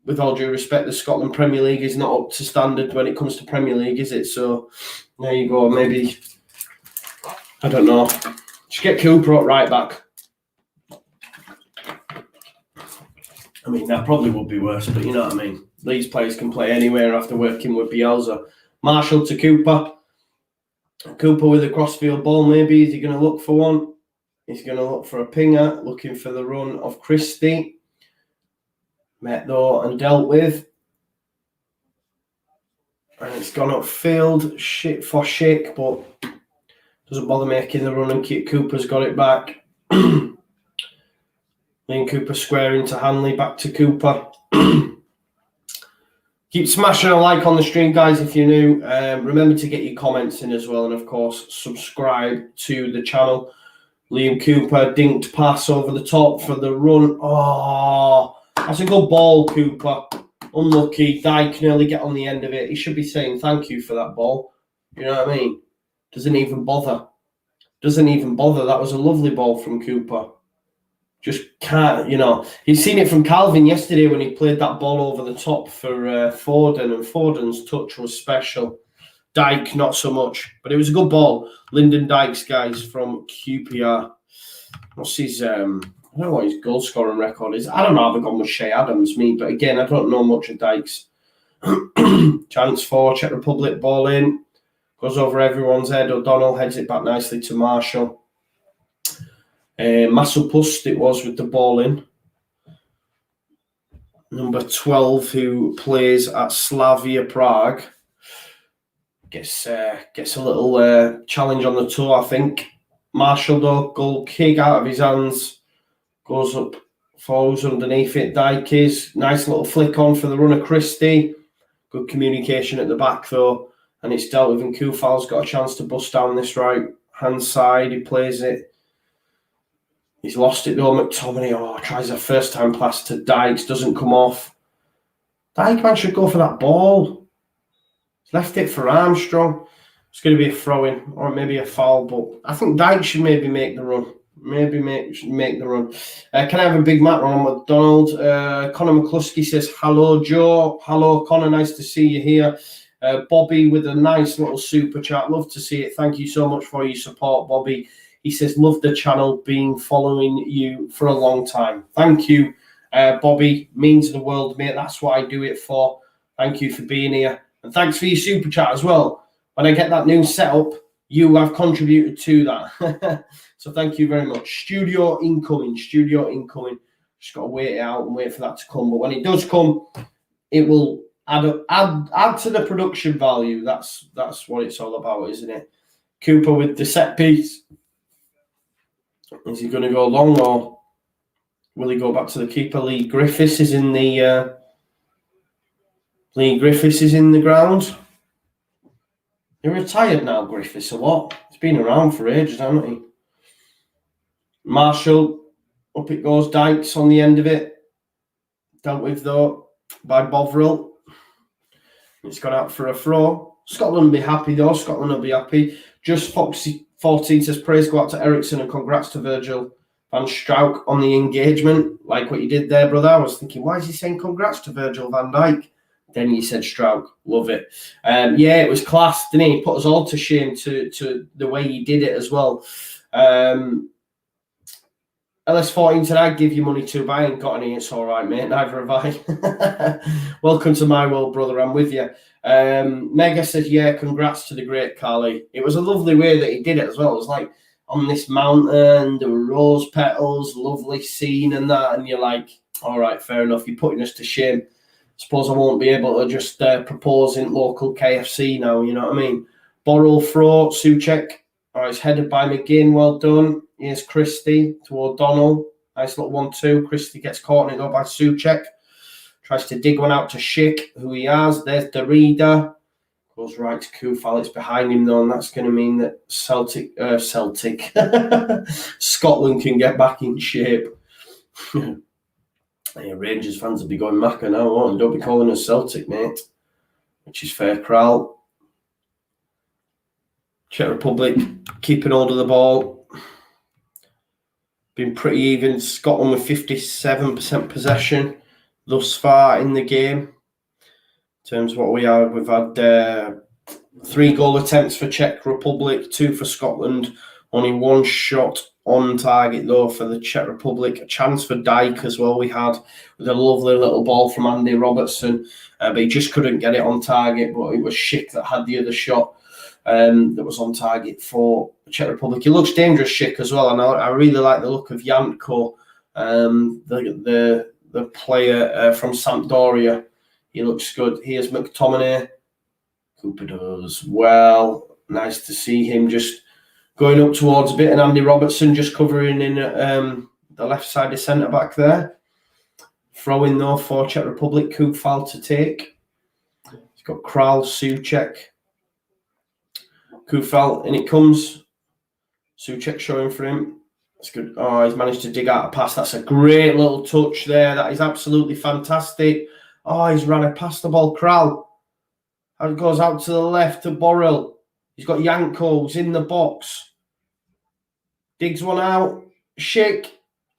with all due respect, the Scotland Premier League is not up to standard when it comes to Premier League, is it? So, there you go. Maybe, I don't know. Just get Cooper up right back. I mean, that probably would be worse, but you know what I mean. These players can play anywhere after working with Bielsa. Marshall to Cooper. Cooper with a crossfield ball, maybe. Is he going to look for one? He's going to look for a pinger, looking for the run of Christie. Met though and dealt with. And it's gone upfield. Shit for Schick, but doesn't bother making the run, and Cooper's got it back. Then Cooper squaring to Hanley, back to Cooper. Keep smashing a like on the stream, guys, if you're new. Remember to get your comments in as well. And, of course, subscribe to the channel. Liam Cooper, dinked pass over the top for the run. Oh, that's a good ball, Cooper. Unlucky. Dyke nearly get on the end of it. He should be saying thank you for that ball. You know what I mean? Doesn't even bother. That was a lovely ball from Cooper. Just can't, He's seen it from Calvin yesterday when he played that ball over the top for Foden, and Foden's touch was special. Dyke, not so much, but it was a good ball. Lyndon Dykes, guys, from QPR. What's his, I don't know what his goal scoring record is. I don't know. I've gone with Shea Adams, but again, I don't know much of Dykes. Chance for Czech Republic, ball in. Goes over everyone's head. O'Donnell heads it back nicely to Marshall. Masopust it was with the ball in. Number 12, who plays at Slavia Prague. Gets a little challenge on the toe, I think. Marshall, though, goal kick out of his hands. Goes up, falls underneath it. Dykes, nice little flick on for the runner, Christie. Good communication at the back, though. And it's dealt with, and Koufal's got a chance to bust down this right-hand side. He plays it. He's lost it, though. McTominay, tries a first-time pass to Dykes. Doesn't come off. Dyke, man, should go for that ball. Left it for Armstrong. It's going to be a throw-in or maybe a foul, but I think Dyke should maybe make the run. Can I have a big Matt on McDonald? Connor McCluskey says, hello, Joe. Hello, Connor. Nice to see you here. Bobby with a nice little super chat. Love to see it. Thank you so much for your support, Bobby. He says, love the channel, been following you for a long time. Thank you, Bobby. Means the world, mate. That's what I do it for. Thank you for being here. And thanks for your super chat as well. When I get that new setup, you have contributed to that. So thank you very much. Studio incoming. Just got to wait it out and wait for that to come. But when it does come, it will add to the production value. That's what it's all about, isn't it? Cooper with the set piece. Is he going to go long, or will he go back to the keeper? Lee Griffiths is in the ground. You're retired now, Griffiths, or what? He's been around for ages, hasn't he? Marshall, up it goes. Dykes on the end of it. Dealt with, though, by Bovril. It's gone out for a throw. Scotland will be happy, though. Scotland will be happy. Just Foxy 14 says, praise go out to Ericsson and congrats to Virgil van Strauch on the engagement. Like what you did there, brother. I was thinking, why is he saying congrats to Virgil van Dijk? Then he said Strauch. Love it. It was class, didn't he? Put us all to shame to the way he did it as well. LS14 said, I'd give you money too, but I ain't got any. It's all right, mate. Neither have I. Welcome to my world, brother. I'm with you. Mega said, yeah, congrats to the great Carly. It was a lovely way that he did it as well. It was like on this mountain, there were rose petals, lovely scene and that. And you're like, all right, fair enough. You're putting us to shame. Suppose I won't be able to just propose in local KFC now, you know what I mean? Borrell throw, Souček. All right, it's headed by McGinn. Well done. Here's Christie to O'Donnell. Nice little 1-2. Christie gets caught in it by Souček. Tries to dig one out to Schick, who he has. There's Derrida. Goes right to Koufal. It's behind him, though, and that's going to mean that Scotland can get back in shape. Yeah, Rangers fans will be going Macca now, won't they? Don't be calling us Celtic, mate. Which is fair, Kral. Czech Republic keeping hold of the ball. Been pretty even. Scotland with 57% possession thus far in the game. In terms of what we are, we've had 3 goal attempts for Czech Republic, 2 for Scotland. Only 1 shot on target, though, for the Czech Republic. A chance for Dyke as well we had, with a lovely little ball from Andy Robertson. But he just couldn't get it on target, but it was Schick that had the other shot that was on target for the Czech Republic. He looks dangerous, Schick, as well. And I really like the look of Janko, the player from Sampdoria. He looks good. Here's McTominay. Cooper does well. Nice to see him just going up towards a bit, and Andy Robertson just covering in the left side of centre back there. Throwing, though, for Czech Republic. Koufal to take. He's got Kral, Souček. Koufal, and it comes. Souček showing for him. That's good. Oh, he's managed to dig out a pass. That's a great little touch there. That is absolutely fantastic. Oh, he's ran it past the ball. Kral. And it goes out to the left to Borrell. He's got Janko's in the box. Digs one out. Schick.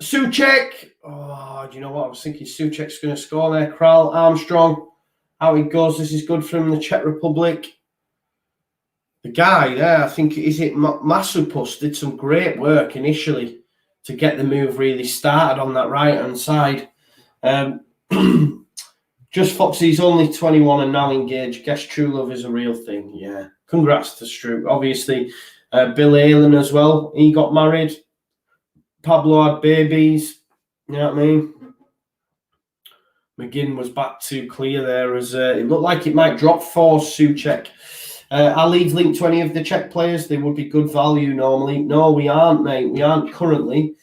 Souček. Oh, do you know what? I was thinking Souček's going to score there. Kral, Armstrong. Out he goes. This is good from the Czech Republic. The guy there, I think, is it Masupus, did some great work initially to get the move really started on that right-hand side. Just Foxy's only 21 and now engaged. Guess true love is a real thing. Yeah. Congrats to Stroop. Obviously, Bill Aylen as well. He got married. Pablo had babies. You know what I mean? McGinn was back to clear there as it looked like it might drop for Souček. Our league's linked to any of the Czech players. They would be good value normally. No, we aren't, mate. We aren't currently.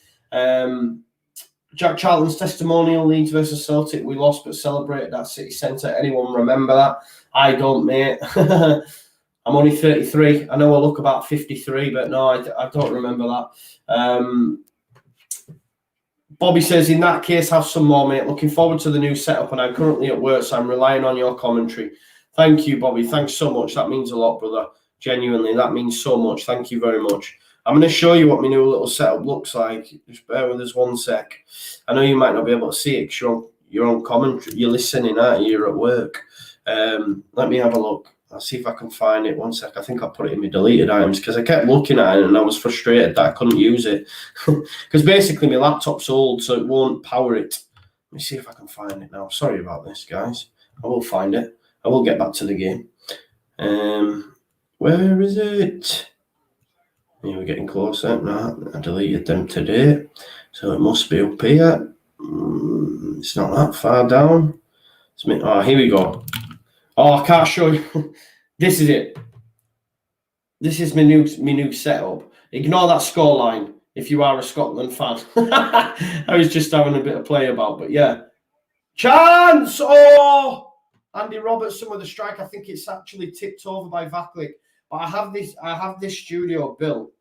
Jack Charlton's testimonial, Leeds versus Celtic. We lost but celebrated at City Centre. Anyone remember that? I don't, mate. I'm only 33. I know I look about 53, but no, I don't remember that. Bobby says, in that case, have some more, mate. Looking forward to the new setup, and I'm currently at work, so I'm relying on your commentary. Thank you, Bobby. Thanks so much. That means a lot, brother. Genuinely, that means so much. Thank you very much. I'm going to show you what my new little setup looks like. Just bear with us 1 sec. I know you might not be able to see it because you're on commentary. You're listening, aren't you? You're at work. Let me have a look. I'll see if I can find it. 1 sec. I think I put it in my deleted items because I kept looking at it and I was frustrated that I couldn't use it. Because basically my laptop's old, so it won't power it. Let me see if I can find it now. Sorry about this, guys. I will find it. I will get back to the game. Where is it? Yeah, we're getting closer. No, I deleted them today. So it must be up here. It's not that far down. Oh, here we go. Oh, I can't show you. This is it. This is my new setup. Ignore that scoreline if you are a Scotland fan. I was just having a bit of play about, but yeah. Chance! Oh! Andy Robertson with a strike. I think it's actually tipped over by Vaklik. But I have this studio built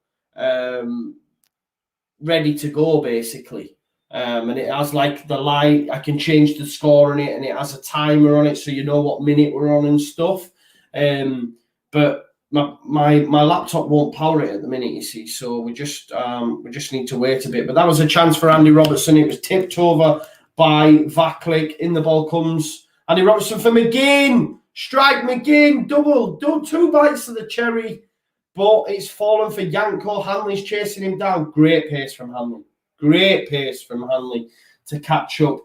ready to go, basically. And it has like the light. I can change the score on it, and it has a timer on it, so you know what minute we're on and stuff. But my laptop won't power it at the minute, you see. So we just need to wait a bit. But that was a chance for Andy Robertson. It was tipped over by Vaklik. In the ball comes Andy Robertson for McGinn. Strike McGinn. Double. 2 bites of the cherry. But it's fallen for Janko. Hanley's chasing him down. Great pace from Hanley. To catch up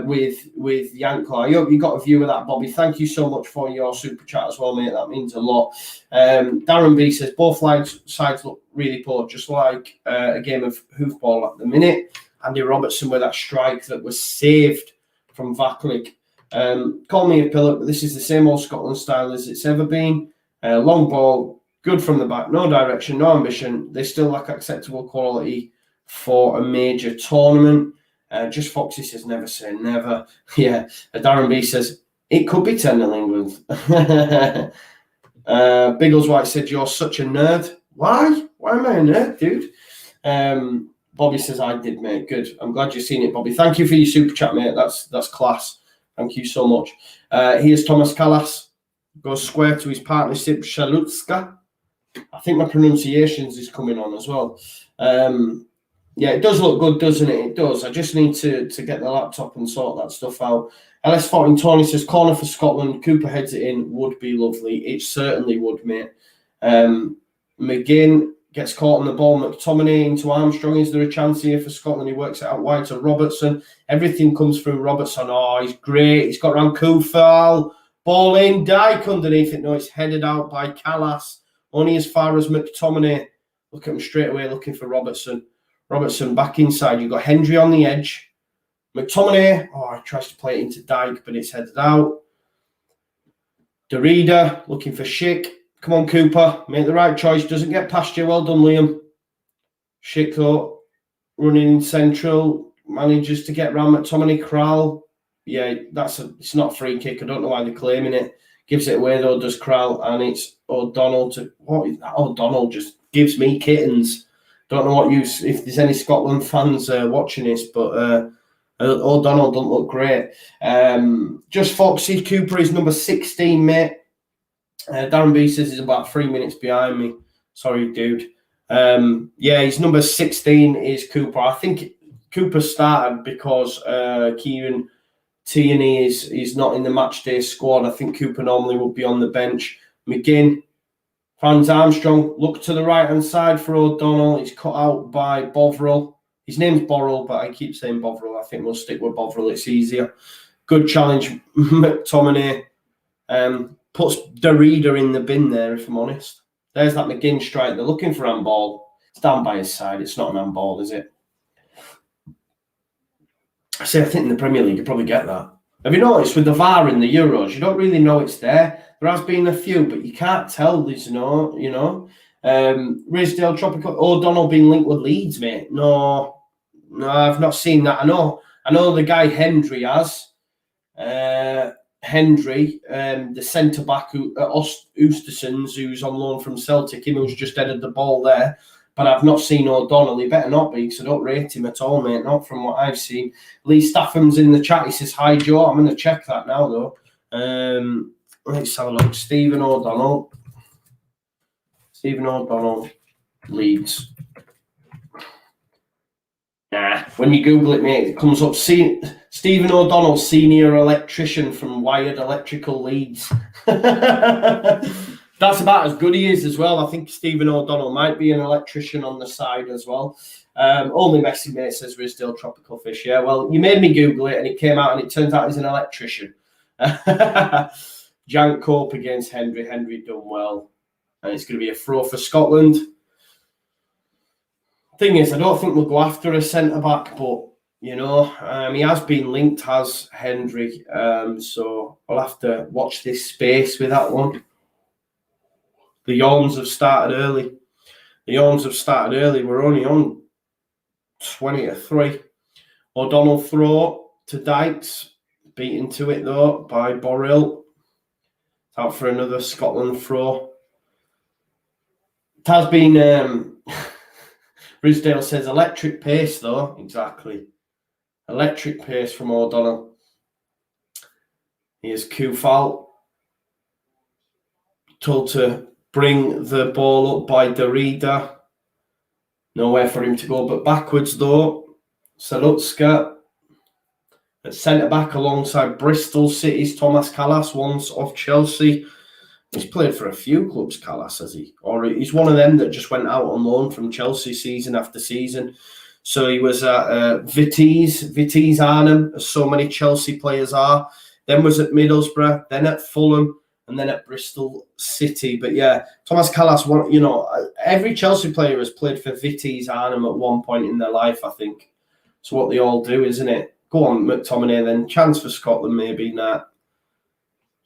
with Janko. I hope you got a view of that, Bobby. Thank you so much for your super chat as well, mate. That means a lot. Darren B says, both sides look really poor, just like a game of hoofball at the minute. Andy Robertson with that strike that was saved from Vaklik. Call me a pillar, but this is the same old Scotland style as it's ever been. Long ball, good from the back, no direction, no ambition. They still lack acceptable quality for a major tournament. Just Foxy says, never say never. Yeah. Darren B says, it could be 10-0 England. Biggles White said, you're such a nerd. Why? Why am I a nerd, dude? Bobby says, I did, mate. Good. I'm glad you've seen it, Bobby. Thank you for your super chat, mate. That's class. Thank you so much. Here's Thomas Callas. Goes square to his partnership, Shalutska. I think my pronunciations is coming on as well. Yeah, it does look good, doesn't it? It does. I just need to get the laptop and sort that stuff out. LS14 Tony says, corner for Scotland. Cooper heads it in. Would be lovely. It certainly would, mate. McGinn gets caught on the ball. McTominay into Armstrong. Is there a chance here for Scotland? He works it out wide to Robertson. Everything comes through Robertson. Oh, he's great. He's got around Kufal. Ball in. Dyke underneath it. No, it's headed out by Callas. Only as far as McTominay. Look at him straight away looking for Robertson. Robertson back inside. You've got Hendry on the edge. McTominay. Oh, he tries to play it into Dyke, but it's headed out. Derrida looking for Schick. Come on, Cooper. Make the right choice. Doesn't get past you. Well done, Liam. Schick though, running in central. Manages to get round McTominay. Kral. Yeah, it's not a free kick. I don't know why they're claiming it. Gives it away though, does Kral. And it's O'Donnell to... What is that? O'Donnell just gives me kittens. Don't know if there's any Scotland fans watching this, but O'Donnell don't look great. Just Foxy, Cooper is number 16, mate. Darren B says he's about 3 minutes behind me. Sorry, dude. Yeah, he's number 16 is Cooper. I think Cooper started because Kieran Tierney is not in the match day squad. I think Cooper normally would be on the bench. McGinn, Franz Armstrong, look to the right-hand side for O'Donnell. He's cut out by Bovril. His name's Borrell, but I keep saying Bovril. I think we'll stick with Bovril. It's easier. Good challenge, McTominay. Puts Derrida in the bin there, if I'm honest. There's that McGinn strike. They're looking for handball. It's down by his side. It's not an handball, is it? I think in the Premier League you probably get that. Have you noticed with the VAR in the Euros, you don't really know it's there. There has been a few, but you can't tell. There's no, you know. Rizdale, Tropical, O'Donnell being linked with Leeds, mate. No, I've not seen that. I know the guy Hendry has. Hendry, the centre-back at Oostersons, who's on loan from Celtic, him who's just headed the ball there. But I've not seen O'Donnell. He better not be, because I don't rate him at all, mate. Not from what I've seen. Lee Statham's in the chat. He says, hi, Joe. I'm going to check that now, though. Let's have a look. Stephen O'Donnell, Leeds. Nah, when you Google it, mate, it comes up. Stephen O'Donnell, senior electrician from Wired Electrical Leeds. That's about as good he is as well. I think Stephen O'Donnell might be an electrician on the side as well. Only Messi, mate, says we're still tropical fish. Yeah, well, you made me Google it and it came out and it turns out he's an electrician. Jan Cope against Hendry. Hendry done well. And it's going to be a throw for Scotland. Thing is, I don't think we'll go after a centre-back, but, you know, he has been linked, has Hendry. So I'll have to watch this space with that one. The yawns have started early. We're only on 20-3. O'Donnell throw to Dykes. Beaten to it, though, by Borrell. Out for another Scotland throw. It has been... Rizdale says electric pace, though. Exactly. Electric pace from O'Donnell. Here's Kufal. Told to bring the ball up by Derrida. Nowhere for him to go but backwards, though. Salutska at centre-back alongside Bristol City's Thomas Callas, once off Chelsea. He's played for a few clubs, Callas, has he? Or he's one of them that just went out on loan from Chelsea season after season. So he was at Vitesse Arnhem, as so many Chelsea players are. Then was at Middlesbrough, then at Fulham, and then at Bristol City. But yeah, Thomas Callas, you know, every Chelsea player has played for Vitesse Arnhem at one point in their life, I think. It's what they all do, isn't it? Go on, McTominay then. Chance for Scotland, maybe. Nah.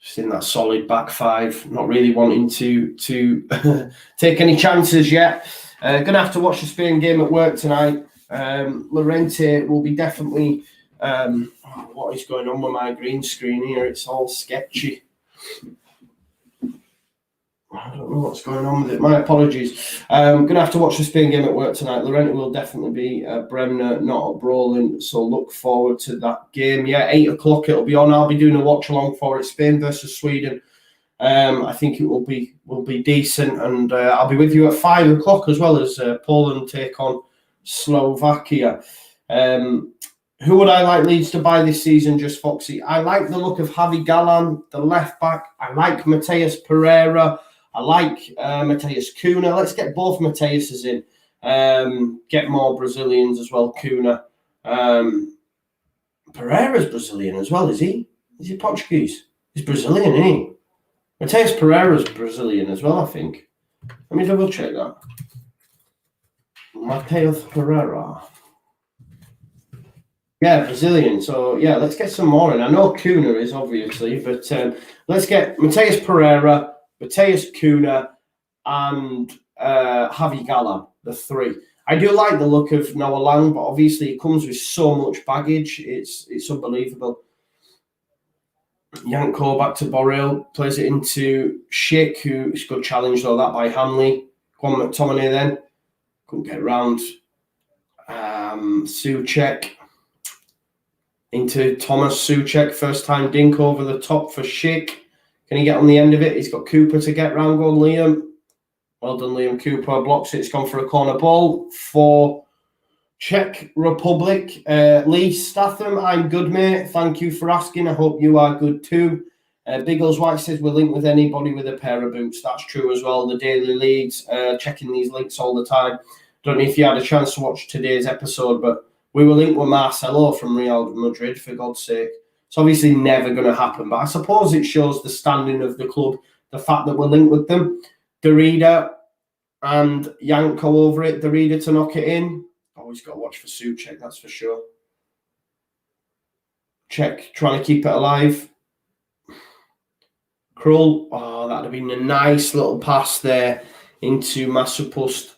Just in that solid back five. Not really wanting to take any chances yet. Going to have to watch the Spain game at work tonight. Lorente will be definitely... what is going on with my green screen here? It's all sketchy. I don't know what's going on with it. My apologies. I'm going to have to watch the Spain game at work tonight. Lorente will definitely be Bremner, not at Brolin. So look forward to that game. Yeah, 8 o'clock it'll be on. I'll be doing a watch along for it. Spain versus Sweden. I think it will be decent. And I'll be with you at 5 o'clock as well as Poland take on Slovakia. Who would I like Leeds to buy this season, just Foxy? I like the look of Javi Galán, the left back. I like Mateus Pereira. I like Mateus Cunha. Let's get both Mateuses in. Get more Brazilians as well. Cunha. Pereira's Brazilian as well, is he? Is he Portuguese? He's Brazilian, isn't he? Mateus Pereira's Brazilian as well, I think. Let me double check that. Mateus Pereira. Yeah, Brazilian. So, yeah, let's get some more in. I know Cunha is, obviously, but let's get Mateus Pereira, Mateus Cunha, and Javi Galán, the three. I do like the look of Noah Lang, but obviously it comes with so much baggage. It's unbelievable. Yanko back to Borrell, plays it into Schick, who is a good challenge, though, that by Hanley. Go on, McTominay then. Couldn't get round. Souček. into Thomas Souček. First time dink over the top for Schick. Can he get on the end of it? He's got Cooper to get round. Go on, Liam. Well done, Liam. Cooper blocks it. It's gone for a corner ball for Czech Republic. Lee Statham, I'm good, mate. Thank you for asking. I hope you are good too. Biggles White says we're linked with anybody with a pair of boots. That's true as well. The daily leads, checking these links all the time. Don't know if you had a chance to watch today's episode, but we were linked with Marcelo from Real Madrid, for God's sake. It's obviously never going to happen, but I suppose it shows the standing of the club, the fact that we're linked with them. Derrida and Janko over it. Derrida to knock it in. Always got to watch for Souček, that's for sure. Czech trying to keep it alive. Krull, that'd have been a nice little pass there into Masopust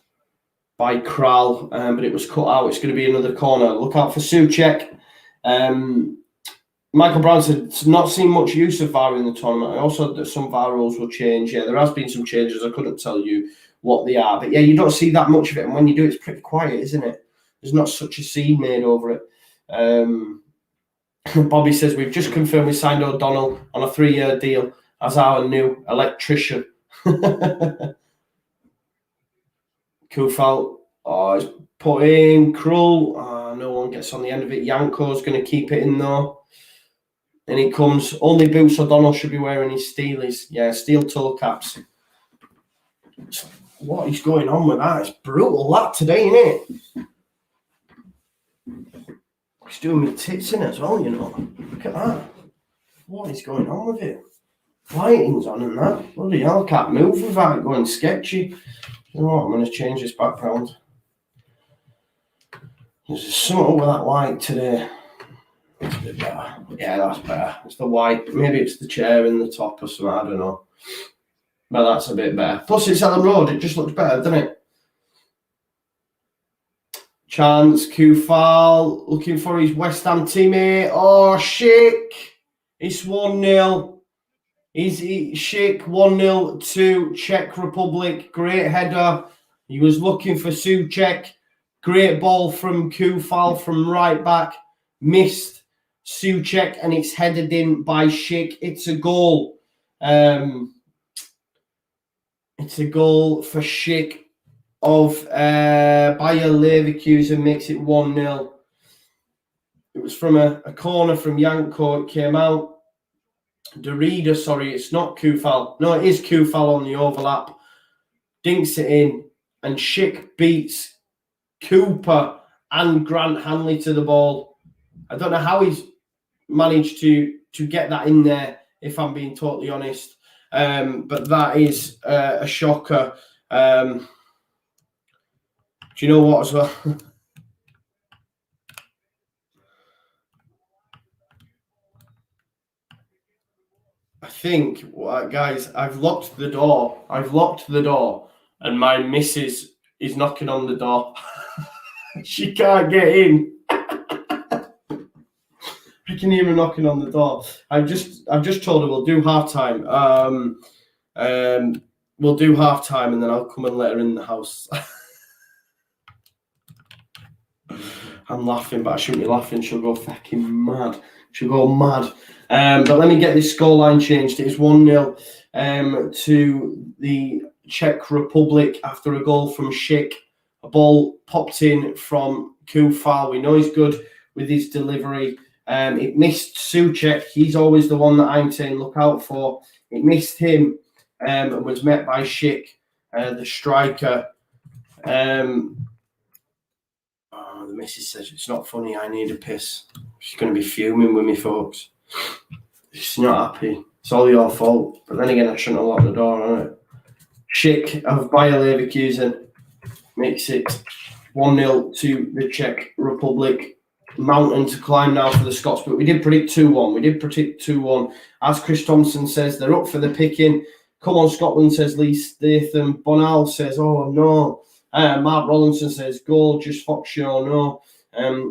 by Kral, but it was cut out. It's going to be another corner. Look out for Souček. Michael Brown said, not seen much use of VAR in the tournament. I also that some VAR rules will change. Yeah, there has been some changes. I couldn't tell you what they are. But yeah, you don't see that much of it. And when you do, it's pretty quiet, isn't it? There's not such a scene made over it. Bobby says, we've just confirmed we signed O'Donnell on a 3-year deal as our new electrician. Kufal, it's put in. Krull, no one gets on the end of it. Janko's going to keep it in though. And it comes, only boots O'Donnell should be wearing his Steelies. Yeah, steel toe caps. What is going on with that? It's brutal that today, isn't it? He's doing me tits in as well, you know. Look at that. What is going on with it? Lighting's on and that. Bloody hell, can't move without it going sketchy. You know what? I'm going to change this background. There's something with that white today. It's a bit better. Yeah, that's better. It's the white. Maybe it's the chair in the top or something. I don't know. But that's a bit better. Plus, it's Ellen Road. It just looks better, doesn't it? Chance, Kufal, looking for his West Ham teammate. Oh, Schick. It's 1-0. Schick 1-0 to Czech Republic. Great header. He was looking for Souček. Great ball from Kufal from right back. Missed Souček and it's headed in by Schick. It's a goal. It's a goal for Schick of Bayer Leverkusen, makes it 1-0. It was from a corner from Janko. It came out. Derrida, sorry, it's not Kufal. No, it is Kufal on the overlap. Dinks it in, and Schick beats Cooper and Grant Hanley to the ball. I don't know how he's managed to get that in there, if I'm being totally honest. But that is a shocker. Do you know what as well? I think, guys, I've locked the door. And my missus is knocking on the door. She can't get in. I can hear her knocking on the door. I've just told her we'll do half time. We'll do half time and then I'll come and let her in the house. I'm laughing, but I shouldn't be laughing. She'll go fucking mad. She'll go mad. But let me get this scoreline changed. It is 1-0 to the Czech Republic after a goal from Schick. A ball popped in from Kufal. We know he's good with his delivery. It missed Souček. He's always the one that I'm saying look out for. It missed him and was met by Schick, the striker. The missus says it's not funny. I need a piss. She's going to be fuming with me, folks. She's not happy. It's all your fault. But then again, I shouldn't have locked the door on it. Schick of Bayer Leverkusen makes it 1-0 to the Czech Republic. Mountain to climb now for the Scots, but we did predict 2-1. As Chris Thompson says, they're up for the picking. Come on, Scotland, says Lee Statham. Bonal says, oh no. Mark Rollinson says, goal, just Foxshaw, no.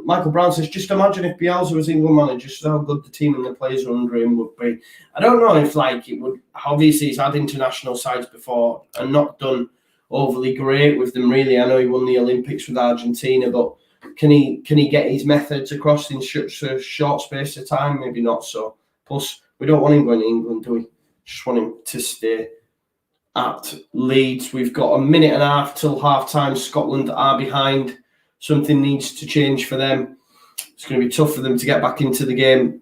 Michael Brown says, just imagine if Bielsa was England manager, just how good the team and the players under him would be. I don't know if it would. Obviously, he's had international sides before and not done overly great with them, really. I know he won the Olympics with Argentina, but Can he get his methods across in such a short space of time? Maybe not so. Plus, we don't want him going to England, do we? Just want him to stay at Leeds. We've got a minute and a half till half-time. Scotland are behind. Something needs to change for them. It's going to be tough for them to get back into the game.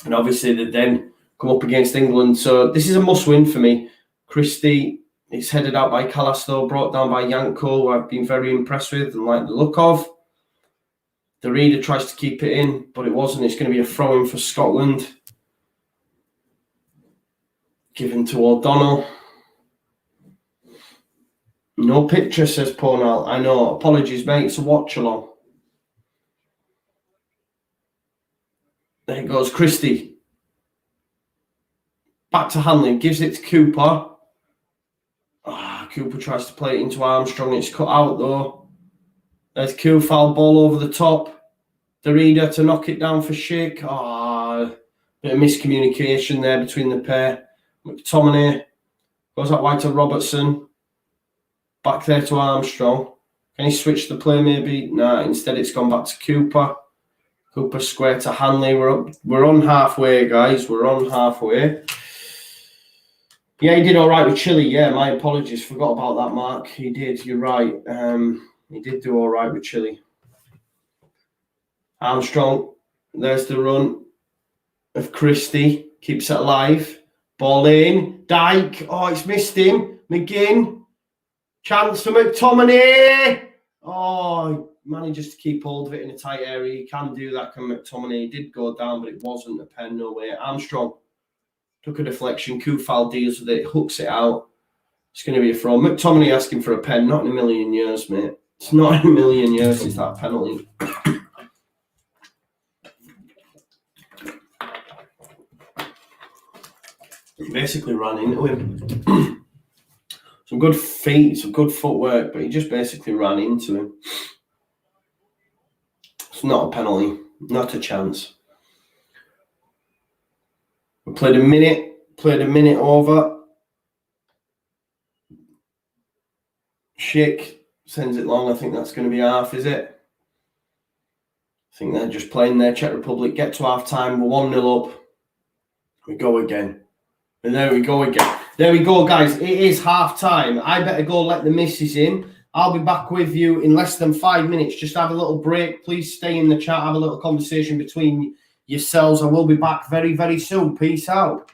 And obviously, they then come up against England. So this is a must-win for me. Christie is headed out by Callas, though, brought down by Yanko, who I've been very impressed with and like the look of. The reader tries to keep it in, but it wasn't. It's going to be a throw-in for Scotland. Given to O'Donnell. No picture, says Pornell. I know. Apologies, mate. It's a watch-along. There goes Christie. Back to Hanley. Gives it to Cooper. Cooper tries to play it into Armstrong. It's cut out, though. There's Kufal, ball over the top. The reader to knock it down for Schick. Bit of miscommunication there between the pair. McTominay goes out wide to Robertson. Back there to Armstrong. Can he switch the play maybe? Nah, instead it's gone back to Cooper. Cooper square to Hanley. We're on halfway, guys. We're on halfway. Yeah, he did all right with Chile. Yeah, my apologies. Forgot about that, Mark. He did. You're right. He did do all right with Chile. Armstrong. There's the run of Christie. Keeps it alive. Ball in. Dyke. Oh, it's missed him. McGinn. Chance for McTominay. Oh, he manages to keep hold of it in a tight area. He can do that, can McTominay. He did go down, but it wasn't a pen, no way. Armstrong took a deflection. Kufal deals with it, hooks it out. It's going to be a throw. McTominay asking for a pen. Not in a million years, mate. It's not in a million years is that penalty. He basically ran into him. Some good feet, some good footwork, but he just basically ran into him. It's not a penalty. Not a chance. We played a minute over. Schick sends it long. I think that's going to be half, is it? I think they're just playing their Czech Republic. Get to half time. We're 1-0 up. We go again. And there we go again. There we go, guys. It is half time. I better go let the missus in. I'll be back with you in less than 5 minutes. Just have a little break. Please stay in the chat. Have a little conversation between yourselves. I will be back very, very soon. Peace out.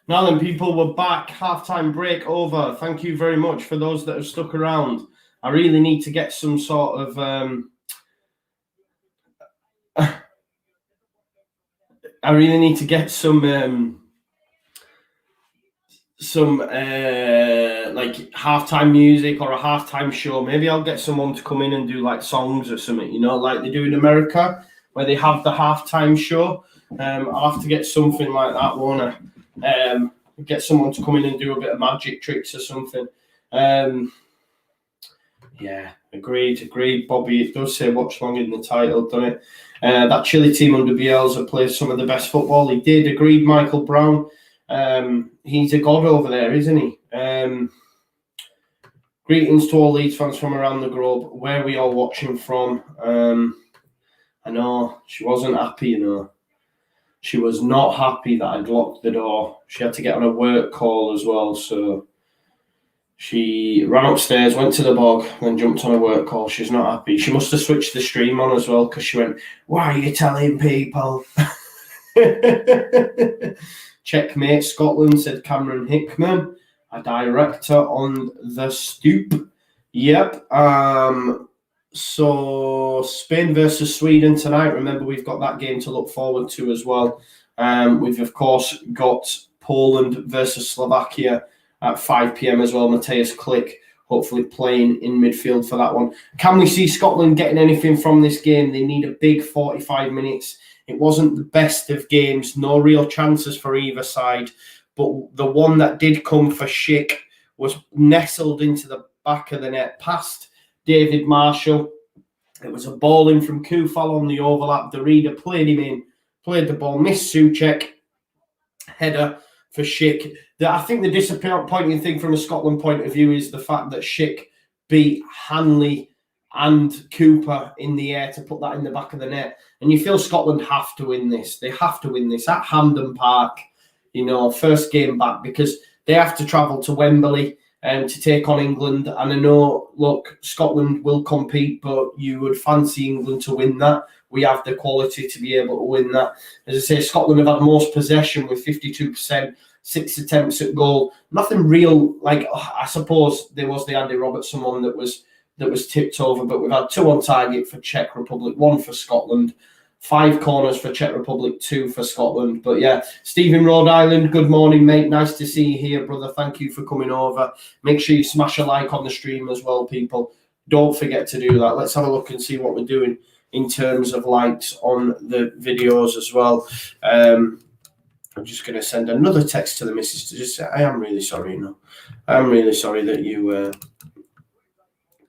Now then, people, we're back. Halftime break over. Thank you very much for those that have stuck around. I really need to get some sort of I really need to get some like halftime music or a halftime show. Maybe I'll get someone to come in and do like songs or something, you know, like they do in America where they have the halftime show. I'll have to get something like that, won't I? Get someone to come in and do a bit of magic tricks or something. Yeah, agreed. Bobby, it does say Watchalong in the title, doesn't it? That Chile team under Bielsa plays some of the best football. He did. Agreed, Michael Brown. He's a god over there, isn't he? Greetings to all Leeds fans from around the globe. Where are we all watching from? I know she wasn't happy, you know. She was not happy that I'd locked the door. She had to get on a work call as well, so she ran upstairs, went to the bog, then jumped on a work call. She's not happy. She must have switched the stream on as well because she went, "Why are you telling people?" Checkmate Scotland, said Cameron Hickman, a director on the stoop. Yep. So Spain versus Sweden tonight. Remember, we've got that game to look forward to as well. We've, of course, got Poland versus Slovakia at 5 p.m. as well. Matthias Klick hopefully playing in midfield for that one. Can we see Scotland getting anything from this game? They need a big 45 minutes. It wasn't the best of games. No real chances for either side. But the one that did come for Schick was nestled into the back of the net past David Marshall. It was a ball in from Kufal on the overlap. The reader played him in, played the ball, missed Souček. Header for Schick. I think the disappointing thing from a Scotland point of view is the fact that Schick beat Hanley and Cooper in the air to put that in the back of the net. And you feel Scotland have to win this. They have to win this at Hampden Park, you know, first game back, because they have to travel to Wembley to take on England. And I know, look, Scotland will compete, but you would fancy England to win that. We have the quality to be able to win that. As I say, Scotland have had most possession with 52%, 6 attempts at goal. Nothing real, like, I suppose there was the Andy Robertson one that was tipped over, but we've had 2 on target for Czech Republic, 1 for Scotland, 5 corners for Czech Republic, 2 for Scotland. But yeah, Stephen, Rhode Island, good morning, mate. Nice to see you here, brother. Thank you for coming over. Make sure you smash a like on the stream as well, people. Don't forget to do that. Let's have a look and see what we're doing in terms of likes on the videos as well. I'm just going to send another text to the missus to just say, I am really sorry, I'm really sorry that you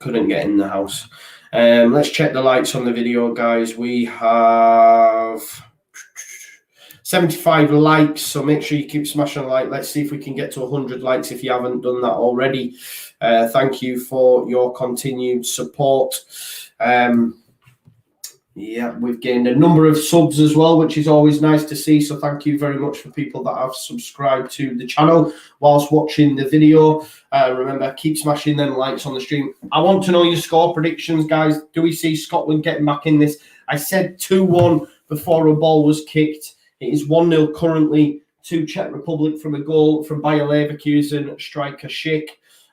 couldn't get in the house. Let's check the likes on the video, guys. We have 75 likes, so make sure you keep smashing a like. Let's see if we can get to 100 likes if you haven't done that already. Thank you for your continued support. Yeah, we've gained a number of subs as well, which is always nice to see. So thank you very much for people that have subscribed to the channel whilst watching the video. Remember, keep smashing them likes on the stream. I want to know your score predictions, guys. Do we see Scotland getting back in this? I said 2-1 before a ball was kicked. It is 1-0 currently to Czech Republic from a goal from Bayer Leverkusen striker Schick.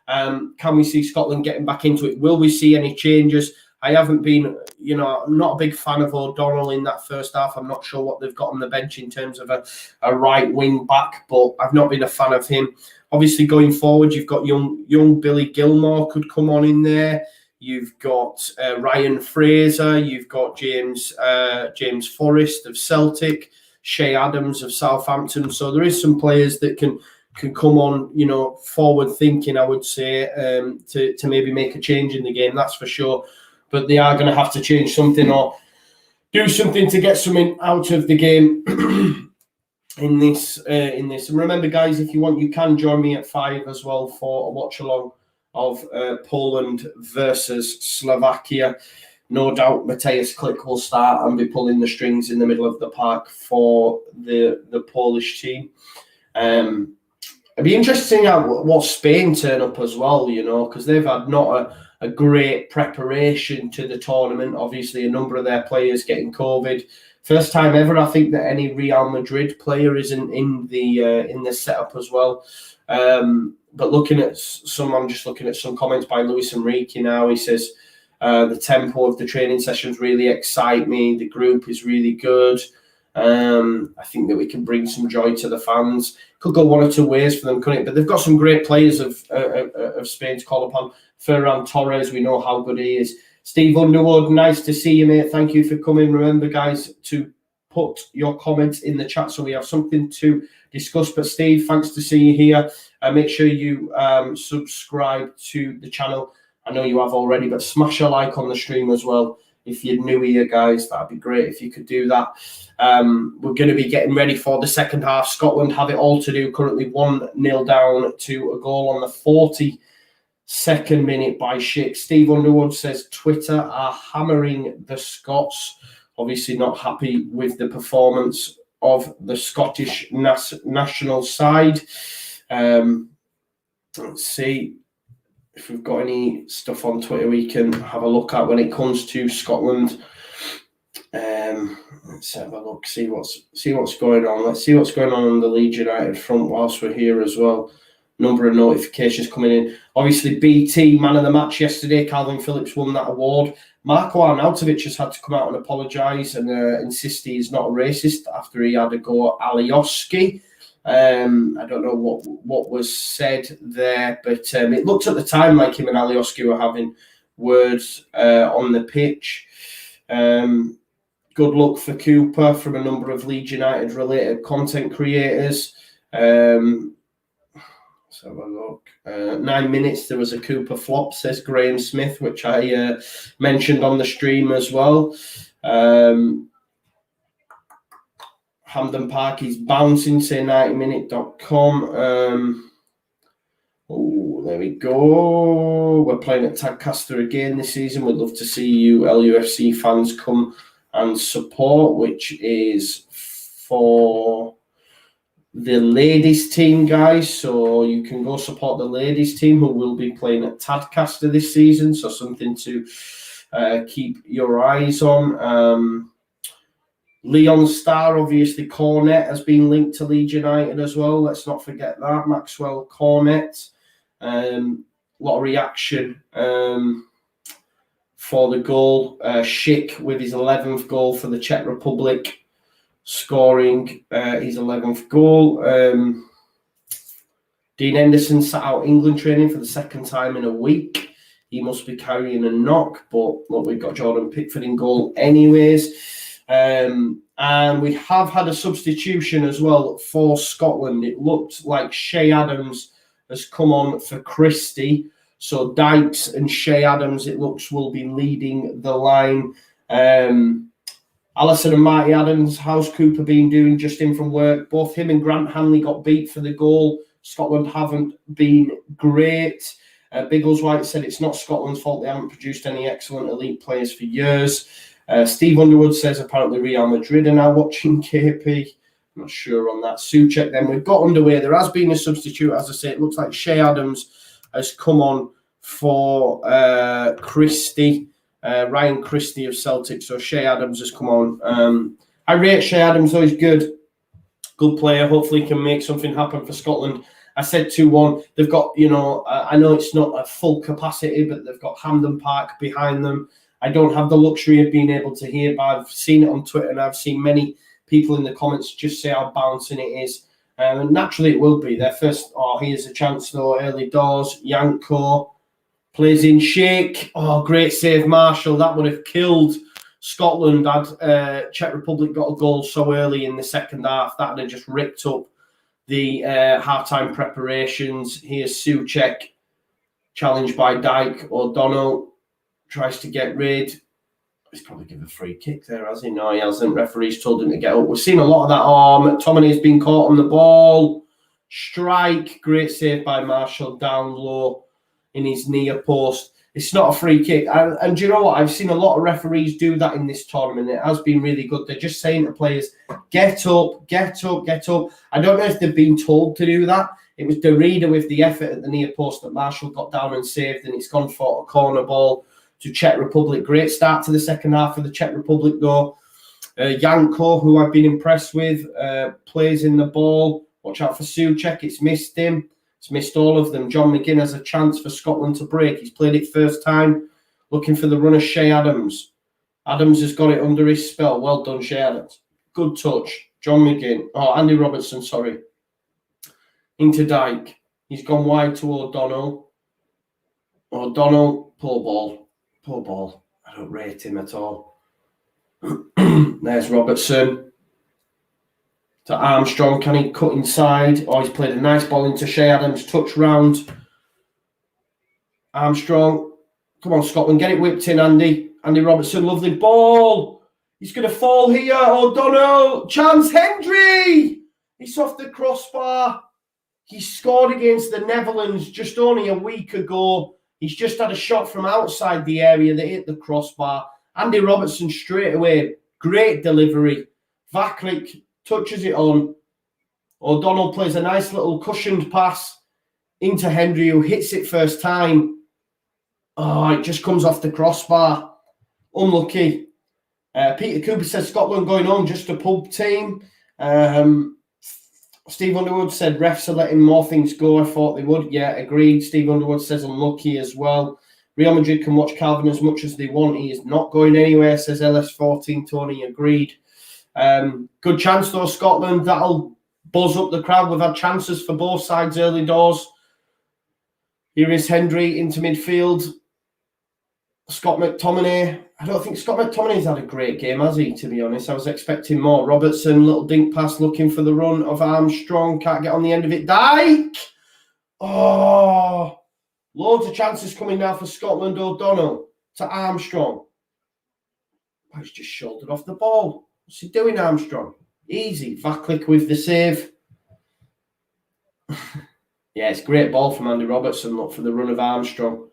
Can we see Scotland getting back into it? Will we see any changes? I haven't been, you know, I'm not a big fan of O'Donnell in that first half. I'm not sure what they've got on the bench in terms of a right wing back, but I've not been a fan of him. Obviously, going forward, you've got young Billy Gilmore could come on in there. You've got Ryan Fraser. You've got James Forrest of Celtic, Shea Adams of Southampton. So there is some players that can come on, you know, forward thinking, I would say, to maybe make a change in the game. That's for sure. But they are going to have to change something or do something to get something out of the game in this. And remember, guys, if you want, you can join me at 5 as well for a watch along of Poland versus Slovakia. No doubt Matthias Klick will start and be pulling the strings in the middle of the park for the Polish team. It'd be interesting what Spain turn up as well, you know, because they've had not a great preparation to the tournament. Obviously, a number of their players getting COVID. First time ever, I think, that any Real Madrid player isn't in the setup as well. But looking at I'm just looking at some comments by Luis Enrique now. He says, the tempo of the training sessions really excite me. The group is really good. I think that we can bring some joy to the fans. Could go one or two ways for them, couldn't it? But they've got some great players of Spain to call upon. Ferran Torres, we know how good he is. Steve Underwood, nice to see you, mate. Thank you for coming. Remember, guys, to put your comments in the chat so we have something to discuss. But Steve, thanks to see you here. Make sure you subscribe to the channel. I know you have already, but smash a like on the stream as well. If you're new here, guys, that'd be great if you could do that. We're going to be getting ready for the second half. Scotland have it all to do. Currently 1-0 down to a goal on the 42nd minute by Schick. Steve Underwood says Twitter are hammering the Scots. Obviously not happy with the performance of the Scottish national side. Let's see if we've got any stuff on Twitter we can have a look at when it comes to Scotland. Let's have a look, see what's going on. Let's see what's going on the Leeds United front whilst we're here as well. Number of notifications coming in. Obviously, BT man of the match yesterday. Calvin Phillips won that award. Marko Arnautovic has had to come out and apologise and insist he is not a racist after he had a go at Alioski. I don't know what was said there, but it looked at the time like him and Alioski were having words on the pitch. Good luck for Cooper from a number of Leeds United related content creators. Let's have a look. 9 minutes, there was a Cooper flop, says Graham Smith, which I mentioned on the stream as well. Hampden Park is bouncing, say 90minute.com. Oh, there we go. We're playing at Tadcaster again this season. We'd love to see you LUFC fans come and support, which is for the ladies team, guys. So you can go support the ladies team who will be playing at Tadcaster this season. So something to keep your eyes on. Leon Starr, obviously, Cornet has been linked to Leeds United as well. Let's not forget that. Maxwell Cornet. A lot of reaction for the goal. Schick with his 11th goal for the Czech Republic, scoring his 11th goal. Dean Henderson sat out England training for the second time in a week. He must be carrying a knock, but look, we've got Jordan Pickford in goal anyways. And we have had a substitution as well for Scotland. It looked like Shea Adams has come on for Christie. So Dykes and Shea Adams, it looks, will be leading the line. Allison and Marty Adams, how's Cooper been doing just in from work? Both him and Grant Hanley got beat for the goal. Scotland haven't been great. Biggleswhite said it's not Scotland's fault. They haven't produced any excellent elite players for years. Steve Underwood says apparently Real Madrid are now watching KP. I'm not sure on that. Souček then. We've got underway. There has been a substitute. As I say, it looks like Shea Adams has come on for Christie. Ryan Christie of Celtic. So Shea Adams has come on. I rate Shea Adams, though. He's good. Good player. Hopefully he can make something happen for Scotland. I said 2-1. They've got, I know it's not at full capacity, but they've got Hampden Park behind them. I don't have the luxury of being able to hear, but I've seen it on Twitter and I've seen many people in the comments just say how bouncing it is. And naturally it will be. Their first, here's a chance though, early doors. Yanko plays in Shake. Oh, great save, Marshall. That would have killed Scotland had Czech Republic got a goal so early in the second half. That would have just ripped up the halftime preparations. Here's Souček, challenged by Dyke. O'Donnell tries to get rid. He's probably given a free kick there, has he? No, he hasn't. Referee's told him to get up. We've seen a lot of that. McTominay's been caught on the ball. Strike. Great save by Marshall down low in his near post. It's not a free kick. And do you know what? I've seen a lot of referees do that in this tournament. It has been really good. They're just saying to players, get up, get up, get up. I don't know if they've been told to do that. It was Derrida with the effort at the near post that Marshall got down and saved, and it's gone for a corner ball to Czech Republic. Great start to the second half of the Czech Republic, though. Yanko, who I've been impressed with, plays in the ball. Watch out for Souček. It's missed him. It's missed all of them. John McGinn has a chance for Scotland to break. He's played it first time. Looking for the runner, Shea Adams. Adams has got it under his spell. Well done, Shea Adams. Good touch. John McGinn. Oh, Andy Robertson, sorry. Into Dyke. He's gone wide to O'Donnell. O'Donnell, poor ball. Poor ball. I don't rate him at all. There's Robertson. To Armstrong. Can he cut inside? Oh, he's played a nice ball into Shea Adams. Touch round. Armstrong. Come on, Scotland. Get it whipped in, Andy. Andy Robertson. Lovely ball. He's going to fall here. O'Donnell. Chance. Hendry. He's off the crossbar. He scored against the Netherlands just only a week ago. He's just had a shot from outside the area that hit the crossbar. Andy Robertson straight away. Great delivery. Vaklik touches it on. O'Donnell plays a nice little cushioned pass into Hendry, who hits it first time. Oh, it just comes off the crossbar. Unlucky. Peter Cooper says Scotland going on, just a pub team. Steve Underwood said refs are letting more things go. I thought they would. Yeah, agreed. Steve Underwood says unlucky as well. Real Madrid can watch Calvin as much as they want. He is not going anywhere, says LS14. Tony, agreed. Good chance though, Scotland. That'll buzz up the crowd. We've had chances for both sides early doors. Here is Hendry into midfield. Scott McTominay. I don't think Scott McTominay's had a great game, has he, to be honest? I was expecting more. Robertson, little dink pass looking for the run of Armstrong. Can't get on the end of it. Dyke! Oh! Loads of chances coming now for Scotland. O'Donnell to Armstrong. Oh, he's just shouldered off the ball. What's he doing, Armstrong? Easy. Vaklik with the save. Yeah, it's a great ball from Andy Robertson. Look for the run of Armstrong.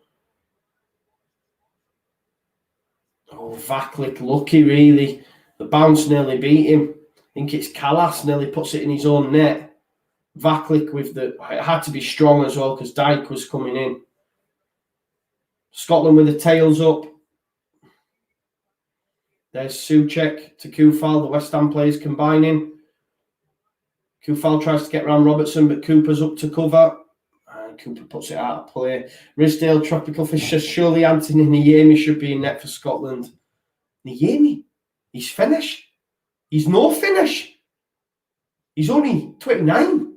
Oh, Vaklik lucky, really. The bounce nearly beat him. I think it's Callas nearly puts it in his own net. Vaklik with the... It had to be strong as well because Dyke was coming in. Scotland with the tails up. There's Souček to Kufal. The West Ham players combining. Kufal tries to get around Robertson, but Cooper's up to cover. And Cooper puts it out of play. Risdale, Tropical Fish says, surely Anthony Niemi should be in net for Scotland. Niemi? He's finished. He's no finish. He's only 29.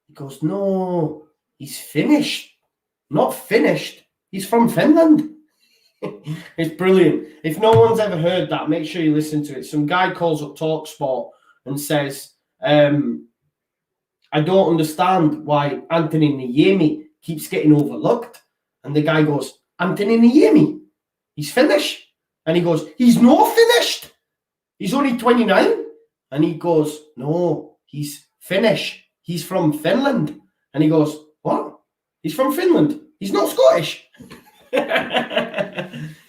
He goes, no, he's finished. Not finished. He's from Finland. It's brilliant. If no one's ever heard that, make sure you listen to it. Some guy calls up TalkSport and says, I don't understand why Anthony Niemi keeps getting overlooked. And the guy goes, Anthony Niemi, he's finished. And he goes, he's not finished. He's only 29. And he goes, no, he's finished. He's from Finland. And he goes, what? He's from Finland. He's not Scottish.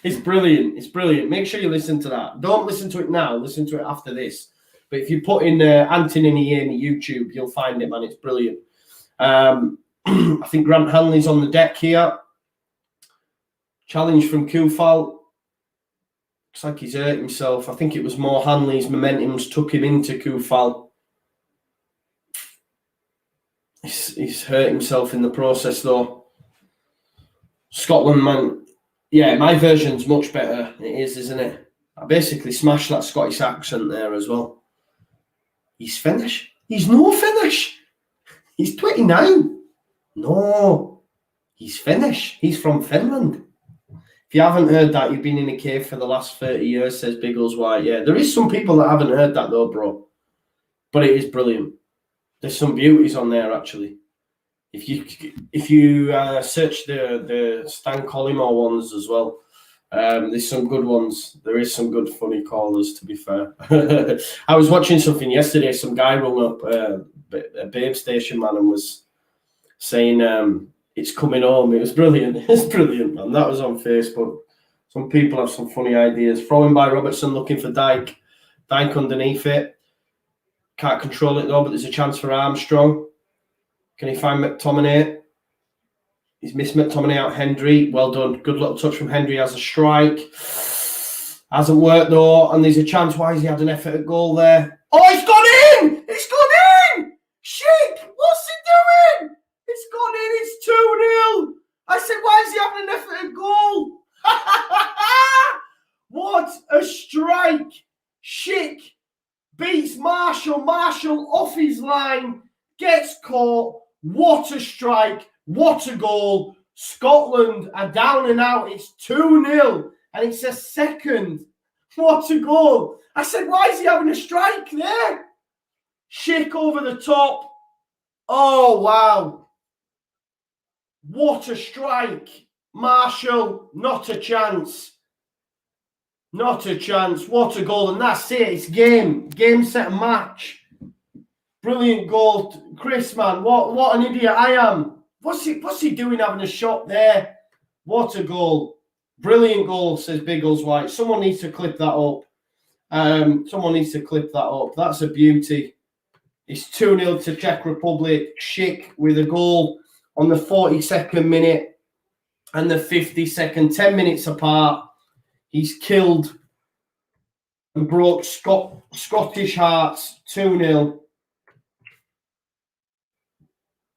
It's brilliant. It's brilliant. Make sure you listen to that. Don't listen to it now. Listen to it after this. But if you put in Anthony Niemi YouTube, you'll find it, man. It's brilliant. I think Grant Hanley's on the deck here. Challenge from Kufal. Looks like he's hurt himself. I think it was more Hanley's momentums took him into Kufal. He's hurt himself in the process, though. Scotland, man. Yeah, my version's much better. It is, isn't it? I basically smashed that Scottish accent there as well. He's finished. He's no finish. He's 29. No, he's finished. He's from Finland. If you haven't heard that, you've been in a cave for the last 30 years, says Biggles White. Yeah, there is some people that haven't heard that though, bro. But it is brilliant. There's some beauties on there, actually. If you search the Stan Collymore ones as well, there's some good ones. There is some good funny callers, to be fair. I was watching something yesterday. Some guy rung up a Babe Station man and was saying it's coming home. It was brilliant. It's brilliant, man. That was on Facebook. Some people have some funny ideas. Throwing by Robertson, looking for Dyke. Dyke underneath it. Can't control it though, but there's a chance for Armstrong. Can he find McTominay? He's missed McTominay out. Hendry, well done. Good little touch from Hendry as a strike. Hasn't worked though, and there's a chance. Why has he had an effort at goal there? Oh, it's gone in! It's gone in! Shit! What's he doing? It's gone in. It's 2-0. I said, why is he having an effort at goal? What a strike! Schick beats Marshall. Marshall off his line, gets caught. What a strike! What a goal! Scotland are down and out. It's 2-0. And it's a second. What a goal. I said, why is he having a strike there? Schick over the top. Oh, wow. What a strike. Marshall, not a chance. Not a chance. What a goal. And that's it. It's game. Game, set, and match. Brilliant goal. Chris, man, what an idiot I am. What's he doing having a shot there? What a goal. Brilliant goal, says Biggles White. Someone needs to clip that up. Someone needs to clip that up. That's a beauty. It's 2-0 to Czech Republic. Schick with a goal on the 42nd minute and the 52nd. 10 minutes apart. He's killed and broke Scottish hearts. 2-0.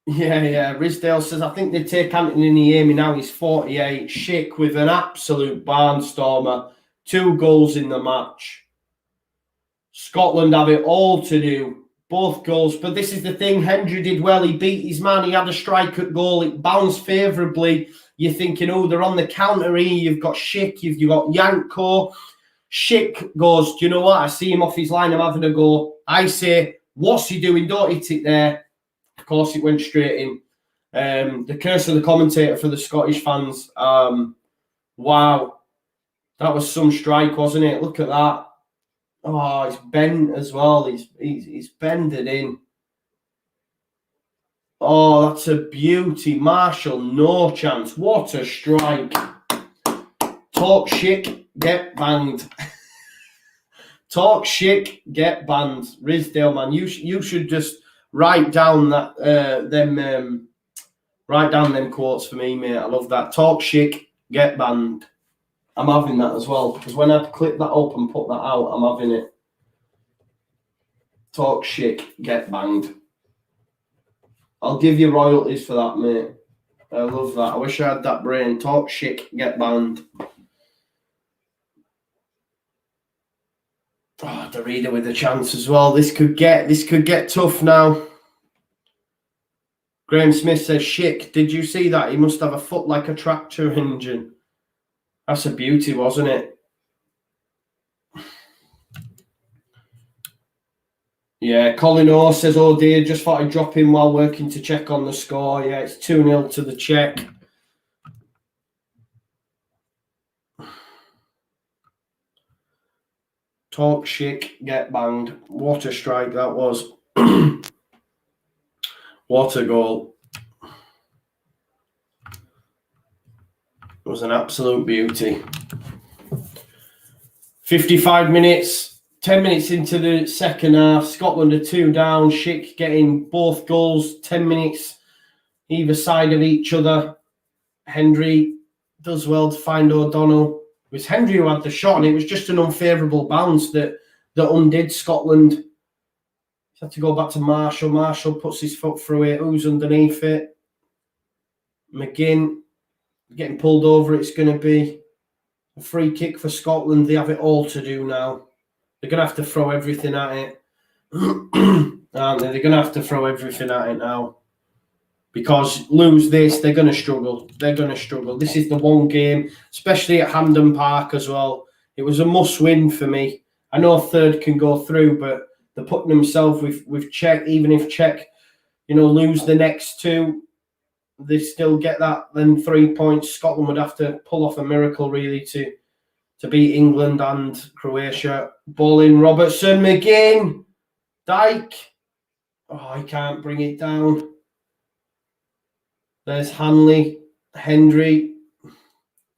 Yeah. Risdale says, I think they take Anthony Niemi now. He's 48. Schick with an absolute barnstormer. 2 goals in the match. Scotland have it all to do. Both goals. But this is the thing. Hendry did well. He beat his man. He had a strike at goal. It bounced favourably. You're thinking, oh, they're on the counter here. You've got Schick. You've got Yanko. Schick goes, do you know what? I see him off his line. I'm having a go. I say, what's he doing? Don't hit it there. Of course, it went straight in. The curse of the commentator for the Scottish fans. Wow. That was some strike, wasn't it? Look at that. Oh, it's bent as well. He's bended in. Oh, that's a beauty. Marshall, no chance. What a strike. Talk shit, get banged. Talk shit, get banned. Risdale, man, you should just write down that write down them quotes for me, mate. I love that. Talk shit, get banned. I'm having that as well, because when I clip that up and put that out, I'm having it. Talk shit, get banged. I'll give you royalties for that, mate. I love that. I wish I had that brain. Talk shit, get banned. Oh, the reader with a chance as well. This could get tough now. Graham Smith says, Schick, did you see that? He must have a foot like a tractor engine. That's a beauty, wasn't it? Yeah, Colin O says, oh dear, just thought I'd drop in while working to check on the score. Yeah, it's 2-0 to the Czech. Talk shit, get banged. What a strike that was. What a goal. It was an absolute beauty. 55 minutes, 10 minutes into the second half. Scotland are 2 down. Schick getting both goals, 10 minutes either side of each other. Hendry does well to find O'Donnell. It was Hendry who had the shot, and it was just an unfavourable bounce that undid Scotland. Had to go back to Marshall. Marshall puts his foot through it. Who's underneath it? McGinn getting pulled over. It's going to be a free kick for Scotland. They have it all to do now. They're going to have to throw everything at it. Aren't they? They're going to have to throw everything at it now. Because lose this, they're going to struggle. They're going to struggle. This is the one game, especially at Hampden Park as well. It was a must-win for me. I know a third can go through, but they're putting themselves with Czech. Even if Czech, lose the next 2, they still get them 3 points. Scotland would have to pull off a miracle, really, to beat England and Croatia. Ball in, Robertson, McGinn, Dyke. Oh, I can't bring it down. There's Hanley, Hendry.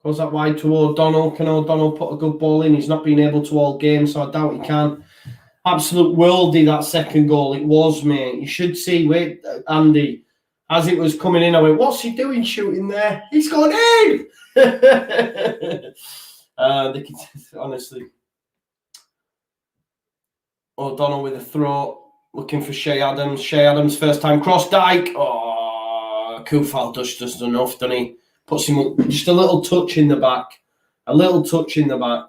Goes that wide to O'Donnell. Can O'Donnell put a good ball in? He's not been able to all game, so I doubt he can. Absolute worldie, that second goal. It was, mate. You should see, wait, Andy, as it was coming in, I went, what's he doing shooting there? He's gone in! They can, honestly. O'Donnell with a throw, looking for Shea Adams. Shea Adams, first time cross Dyke. Oh, Kufal does enough, doesn't he? Puts him up, just a little touch in the back. A little touch in the back.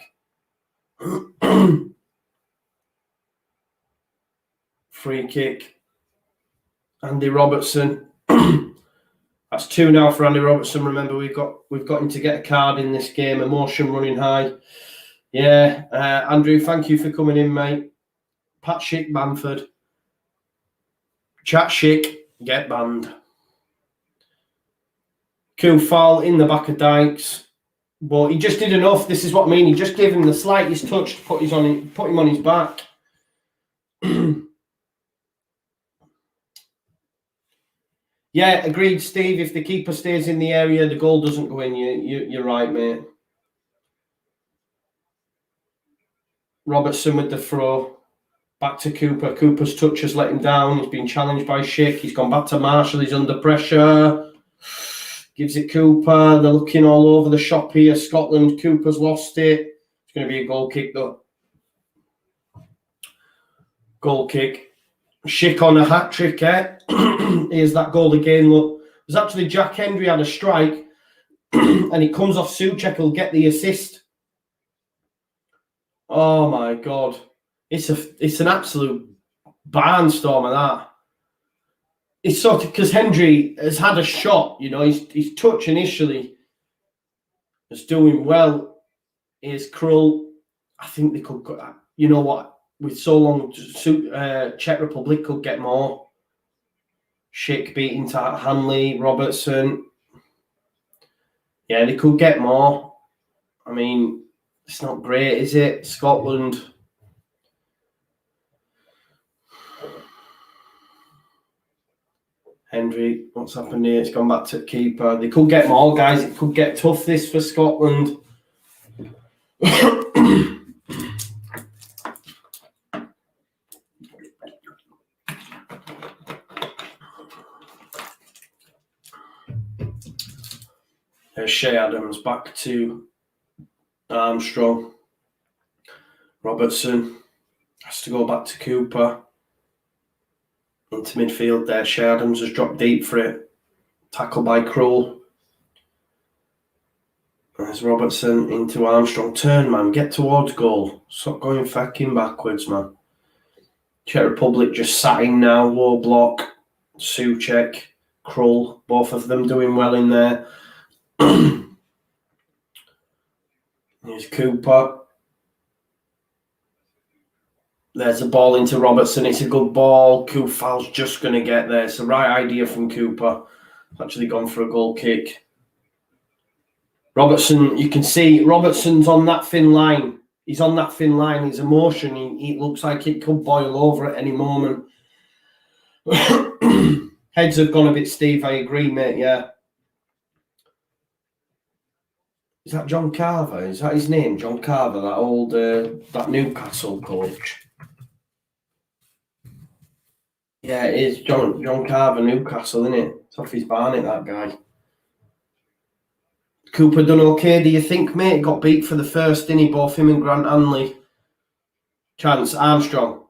Free kick. Andy Robertson. That's 2 now for Andy Robertson. Remember, we've got him to get a card in this game. Emotion running high. Yeah, Andrew, thank you for coming in, mate. Pat Schick, Bamford. Chat Schick, get banned. Kufal in the back of Dykes. But he just did enough. This is what I mean. He just gave him the slightest touch to put him on his back. Yeah, agreed, Steve. If the keeper stays in the area, the goal doesn't go in. You're right, mate. Robertson with the throw. Back to Cooper. Cooper's touch has let him down. He's been challenged by Schick. He's gone back to Marshall. He's under pressure. Gives it Cooper. They're looking all over the shop here. Scotland. Cooper's lost it. It's going to be a goal kick, though. Goal kick. Schick on a hat-trick, eh? Here's that goal again, look. It was actually Jack Hendry had a strike, and it comes off Souček, who'll get the assist. Oh, my God. It's an absolute barnstorm of that. It's sort of because Hendry has had a shot, you know, his touch initially is doing well. Here's Krull. I think they could, you know what, with so long, Czech Republic could get more. Schick beating to Hanley, Robertson. Yeah, they could get more. I mean, it's not great, is it? Scotland. Hendry, what's happened here? It's gone back to keeper. They could get more, guys. It could get tough, this, for Scotland. There's Shea Adams back to Armstrong. Robertson has to go back to Cooper. Into midfield there. Shea Adams has dropped deep for it. Tackle by Krull. There's Robertson into Armstrong. Turn, man. Get towards goal. Stop going fucking backwards, man. Czech Republic just sat in now. Low block. Souček. Krull. Both of them doing well in there. Here's Cooper. There's a ball into Robertson. It's a good ball. Kufal's just going to get there. It's the right idea from Cooper. Actually gone for a goal kick. Robertson, you can see Robertson's on that thin line. He's on that thin line. His emotion, he looks like it could boil over at any moment. Heads have gone a bit, Steve. I agree, mate. Yeah. Is that John Carver? Is that his name? John Carver, that old, that Newcastle coach. Yeah, it is John Carver, Newcastle, isn't it? It's off his barnet, that guy. Cooper done okay, do you think, mate? Got beat for the first, didn't he? Both him and Grant Hanley. Chance, Armstrong.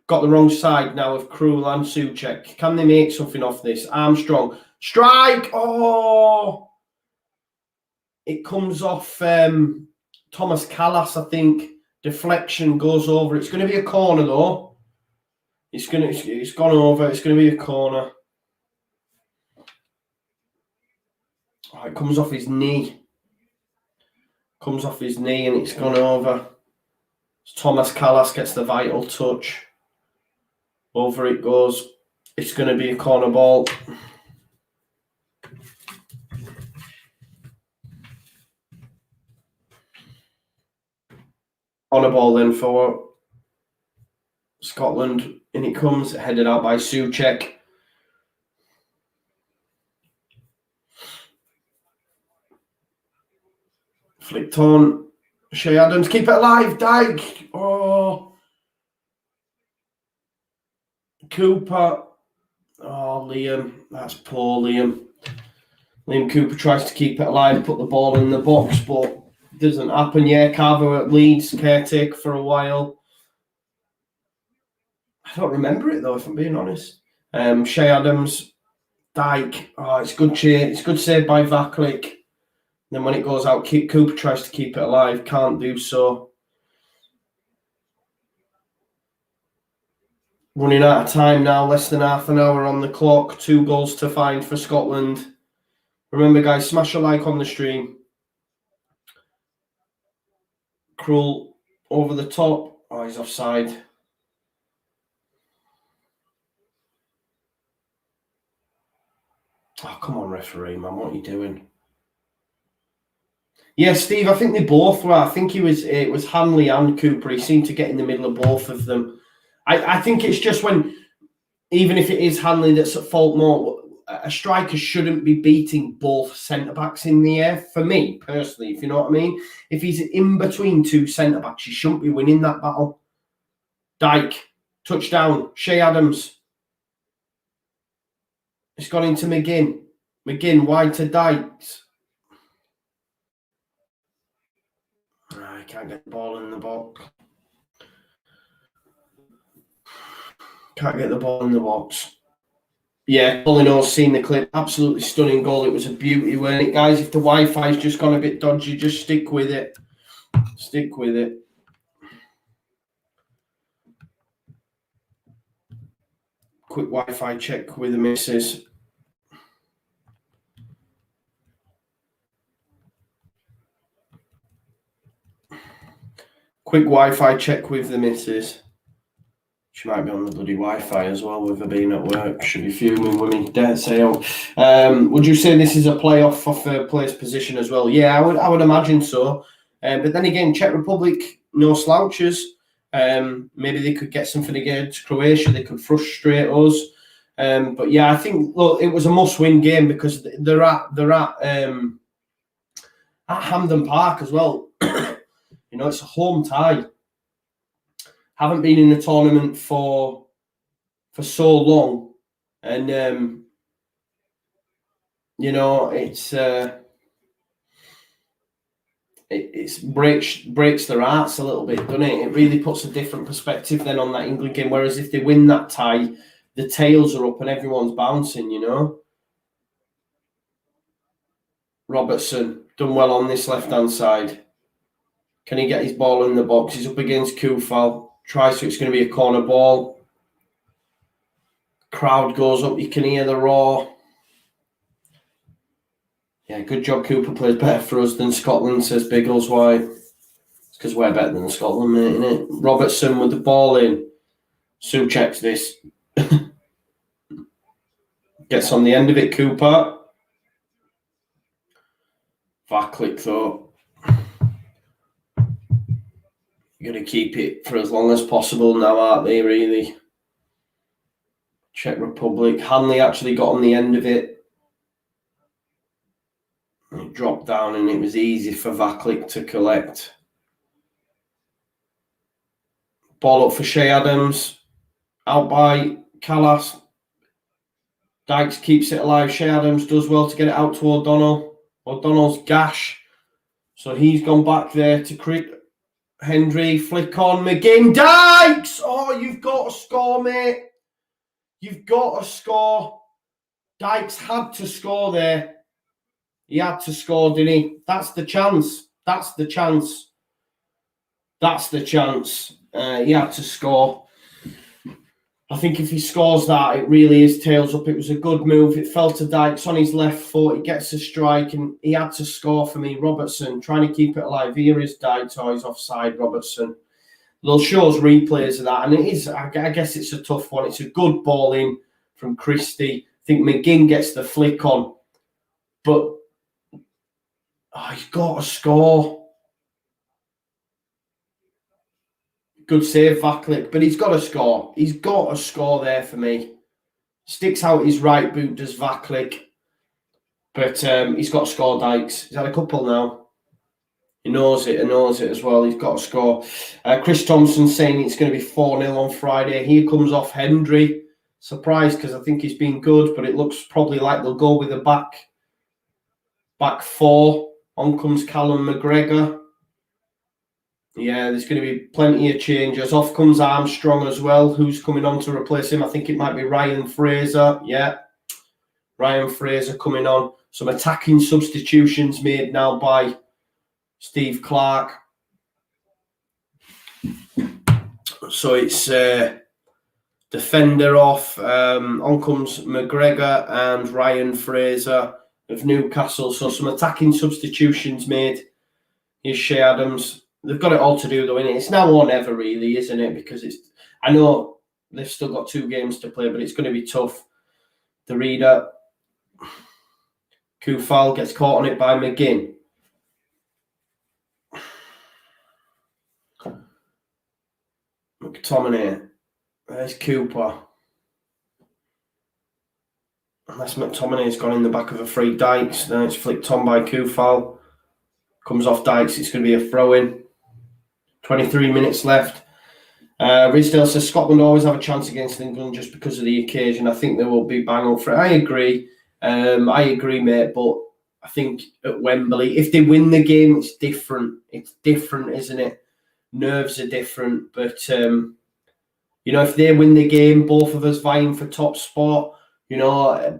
Got the wrong side now of Krull and Souček. Can they make something off this? Armstrong. Strike! Oh! It comes off Thomas Callas, I think. Deflection goes over. It's going to be a corner, though. It's gone over. It's going to be a corner. Oh, it comes off his knee. Comes off his knee and it's gone over. Thomas Callas gets the vital touch. Over it goes. It's going to be a corner ball. Corner ball then for Scotland. In it comes, headed out by Souček. Flicked on. Shea Adams, keep it alive, Dyke. Oh. Cooper. Oh, Liam. That's poor Liam. Liam Cooper tries to keep it alive, put the ball in the box, but Doesn't happen. Yeah, Carver at Leeds, caretaker for a while. I don't remember it though, if I'm being honest. Shea Adams, Dyke. Oh, it's good cheer. It's good save by Vaklik. Then when it goes out, Cooper tries to keep it alive. Can't do so. Running out of time now. Less than half an hour on the clock. 2 goals to find for Scotland. Remember, guys, smash a like on the stream. Krul over the top. Oh, he's offside. Oh, come on, referee, man. What are you doing? Yeah, Steve, I think they both were. I think it was Hanley and Cooper. He seemed to get in the middle of both of them. I think it's just when, even if it is Hanley that's at fault more, a striker shouldn't be beating both centre-backs in the air, for me, personally, if you know what I mean. If he's in between 2 centre-backs, he shouldn't be winning that battle. Dyke, touchdown, Shea Adams. It's gone into McGinn. McGinn, wide to Dykes. I can't get the ball in the box. Can't get the ball in the box. Yeah, all in all, seen the clip. Absolutely stunning goal. It was a beauty, weren't it, guys? If the Wi-Fi's just gone a bit dodgy, just stick with it. Stick with it. Quick Wi-Fi check with the missus. Quick Wi-Fi check with the missus. She might be on the bloody Wi-Fi as well with her being at work. Should be fuming with me, dare say. Would you say this is a playoff for third place position as well? Yeah, I would imagine so. But then again, Czech Republic, no slouches. Maybe they could get something against Croatia. They could frustrate us. But yeah, I think, look, it was a must-win game because they're at Hampden Park as well. You know, it's a home tie. Haven't been in the tournament for so long, and you know, it's breaks their hearts a little bit, doesn't it? It really puts a different perspective then on that England game. Whereas if they win that tie, the tails are up and everyone's bouncing. You know, Robertson done well on this left-hand side. Can he get his ball in the box? He's up against Kufal. Tries to, it's going to be a corner ball. Crowd goes up. You can hear the roar. Yeah, good job. Cooper plays better for us than Scotland, says Biggles. Why? It's because we're better than Scotland, mate, isn't it? Robertson with the ball in. Sue checks this. Gets on the end of it, Cooper. Vaklik, though. You're going to keep it for as long as possible now, aren't they, really? Czech Republic. Hanley actually got on the end of it. It dropped down and it was easy for Vaklik to collect. Ball up for Shea Adams. Out by Callas. Dykes keeps it alive. Shea Adams does well to get it out to O'Donnell. O'Donnell's gash. So he's gone back there to Hendry, flick on, McGinn, Dykes! Oh, you've got to score, mate. You've got to score. Dykes had to score there. He had to score, didn't he? That's the chance. That's the chance. That's the chance. He had to score. I think if he scores that, it really is tails up. It was a good move. It fell to Dykes on his left foot. He gets a strike, and he had to score for me. Robertson trying to keep it alive. Here is Dykes. Oh, he's offside, Robertson. They'll show us replays of that, and it is. I guess it's a tough one. It's a good ball in from Christie. I think McGinn gets the flick on, but he's got to score. Good save, Vaklik, but he's got to score. He's got to score there for me. Sticks out his right boot, does Vaklik. But he's got to score, Dykes. He's had a couple now. He knows it as well. He's got to score. Chris Thompson saying it's going to be 4-0 on Friday. Here comes off Hendry. Surprised because I think he's been good, but it looks probably like they'll go with a back four. On comes Callum McGregor. Yeah, there's going to be plenty of changes. Off comes Armstrong as well. Who's coming on to replace him? I think it might be Ryan Fraser. Yeah, Ryan Fraser coming on. Some attacking substitutions made now by Steve Clarke. So it's defender off. On comes McGregor and Ryan Fraser of Newcastle. So some attacking substitutions made. Here's Shea Adams. They've got it all to do, though, innit? It's now or never, really, isn't it? Because I know they've still got 2 games to play, but it's going to be tough. The reader, Kufal gets caught on it by McGinn. McTominay. There's Cooper. Unless McTominay's gone in the back of a free Dykes, then it's flicked on by Kufal. Comes off Dykes, it's going to be a throw-in. 23 minutes left. Ridsdale says Scotland always have a chance against England just because of the occasion. I think they will be bang up for it. I agree, mate. But I think at Wembley, if they win the game, it's different. It's different, isn't it? Nerves are different. But, if they win the game, both of us vying for top spot,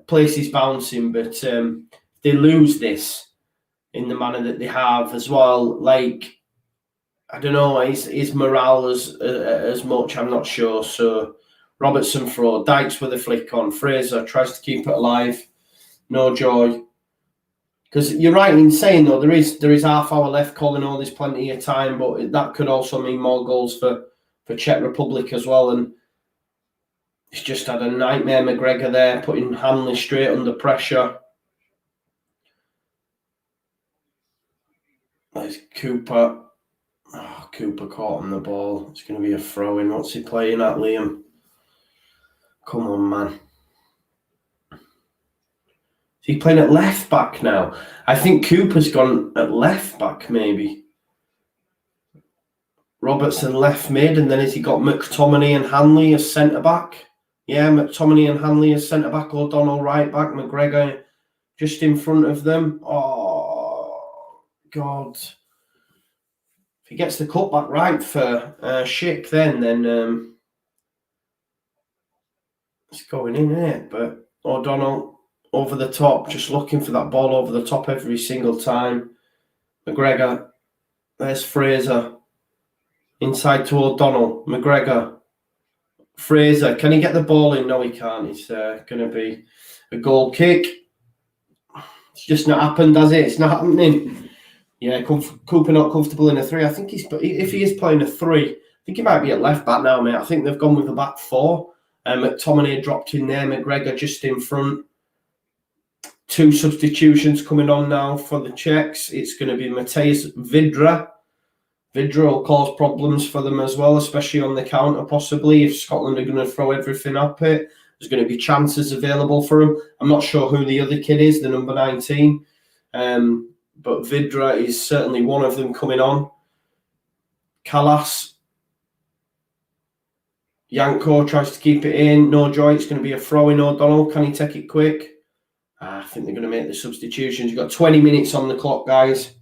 place is bouncing. But if they lose this in the manner that they have as well, I don't know, is morale as much? I'm not sure. So Robertson throw, Dykes with a flick on, Fraser tries to keep it alive. No joy. Because you're right in saying, though, there is half hour left. Colin, there's plenty of time, but that could also mean more goals for Czech Republic as well. And it's just had a nightmare. McGregor there putting Hanley straight under pressure. There's Cooper. Oh, Cooper caught on the ball. It's going to be a throw-in. What's he playing at, Liam? Come on, man. Is he playing at left back now? I think Cooper's gone at left back, maybe. Robertson left mid, and then has he got McTominay and Hanley as centre back? Yeah, McTominay and Hanley as centre back. O'Donnell right back. McGregor just in front of them. Oh, God. If he gets the cutback right for Schick, then it's going in, isn't it? But O'Donnell over the top, just looking for that ball over the top every single time. McGregor, there's Fraser. Inside to O'Donnell. McGregor. Fraser, can he get the ball in? No, he can't. It's going to be a goal kick. It's just not happened, has it? It's not happening. Yeah, Cooper not comfortable in a 3. I think if he is playing a 3, I think he might be at left back now, mate. I think they've gone with the back 4. McTominay dropped in there. McGregor just in front. 2 substitutions coming on now for the Czechs. It's going to be Mateusz Vidra. Vidra will cause problems for them as well, especially on the counter, possibly. If Scotland are going to throw everything up it, there's going to be chances available for him. I'm not sure who the other kid is, the number 19. But Vidra is certainly one of them coming on. Callas. Yanko tries to keep it in. No joy. It's going to be a throw-in. O'Donnell. Can he take it quick? I think they're going to make the substitutions. You've got 20 minutes on the clock, guys.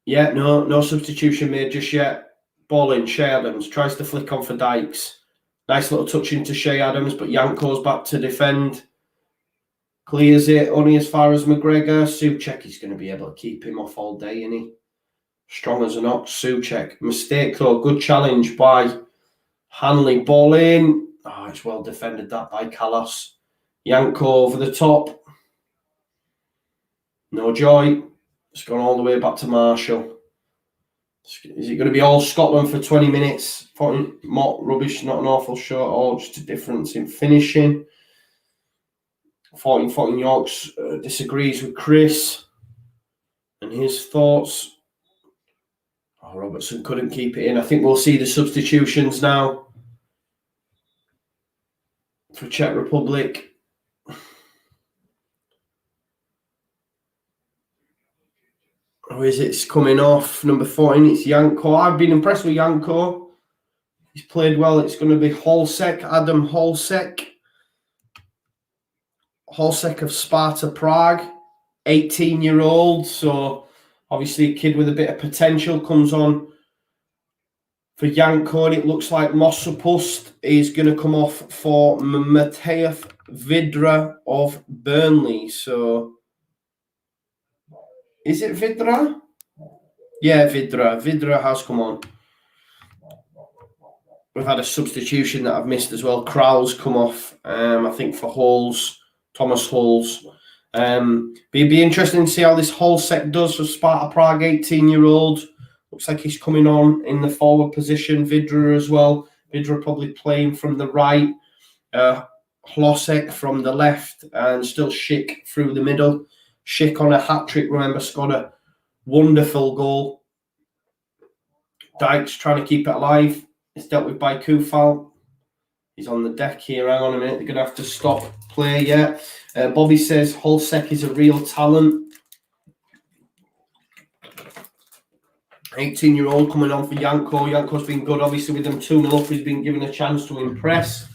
Yeah, no substitution made just yet. Ball in. Shea Adams tries to flick on for Dykes. Nice little touch into Shea Adams, but Yanko's back to defend. Clears it only as far as McGregor. Souček is going to be able to keep him off all day, isn't he? Strong as an ox, Souček. Mistake though. Good challenge by Hanley. Ball in. Oh, it's well defended that by Callas. Yanko over the top. No joy. It's gone all the way back to Marshall. Is it going to be all Scotland for 20 minutes? More rubbish, not an awful shot, or just a difference in finishing. 14 Yorks disagrees with Chris and his thoughts. Oh, Robertson couldn't keep it in. I think we'll see the substitutions now for Czech Republic. Who is it? It's coming off. Number 14, it's Yanko. I've been impressed with Yanko. He's played well. It's going to be Holsek, Adam Holsek. Holsek of Sparta Prague, 18-year-old. So Obviously, a kid with a bit of potential comes on for Janko, and it looks like Mossopust is going to come off for Mateusz Vidra of Burnley. So, is it Vidra? Yeah, Vidra. Vidra has come on. We've had a substitution that I've missed as well. Kral's come off, I think, for Halls, Thomas Halls. It'd be interesting to see how this Holsek does for Sparta Prague, 18-year-old. Looks like he's coming on in the forward position. Vidra as well. Vidra probably playing from the right. Hlosek from the left, and still Schick through the middle. Schick on a hat-trick, remember, scored a wonderful goal. Dykes trying to keep it alive. It's dealt with by Kufal. He's on the deck here. Hang on a minute. They're going to have to stop play yet. Bobby says Holsek is a real talent. 18-year-old coming on for Janko. Janko's been good, obviously, with them 2-0 up. He's been given a chance to impress.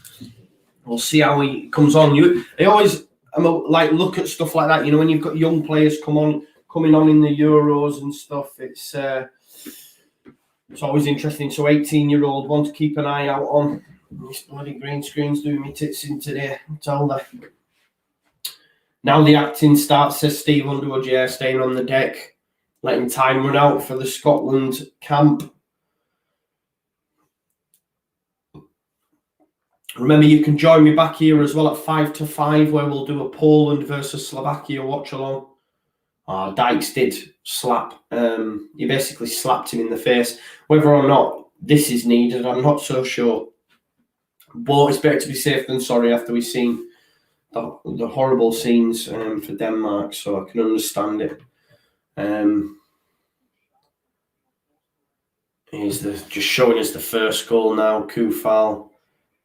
We'll see how he comes on. I always look at stuff like that. You know, when you've got young players coming on in the Euros and stuff, it's always interesting. So 18-year-old, one to keep an eye out on. This bloody green screen's doing me tits in today. Tell them. Now the acting starts, says Steve Underwood. Yeah, staying on the deck, letting time run out for the Scotland camp. Remember, you can join me back here as well at 5 to 5, where we'll do a Poland versus Slovakia watch-along. Dykes did slap. He basically slapped him in the face. Whether or not this is needed, I'm not so sure. But it's better to be safe than sorry after we've seen the horrible scenes for Denmark, so I can understand it. He's just showing us the first goal now, Kufal.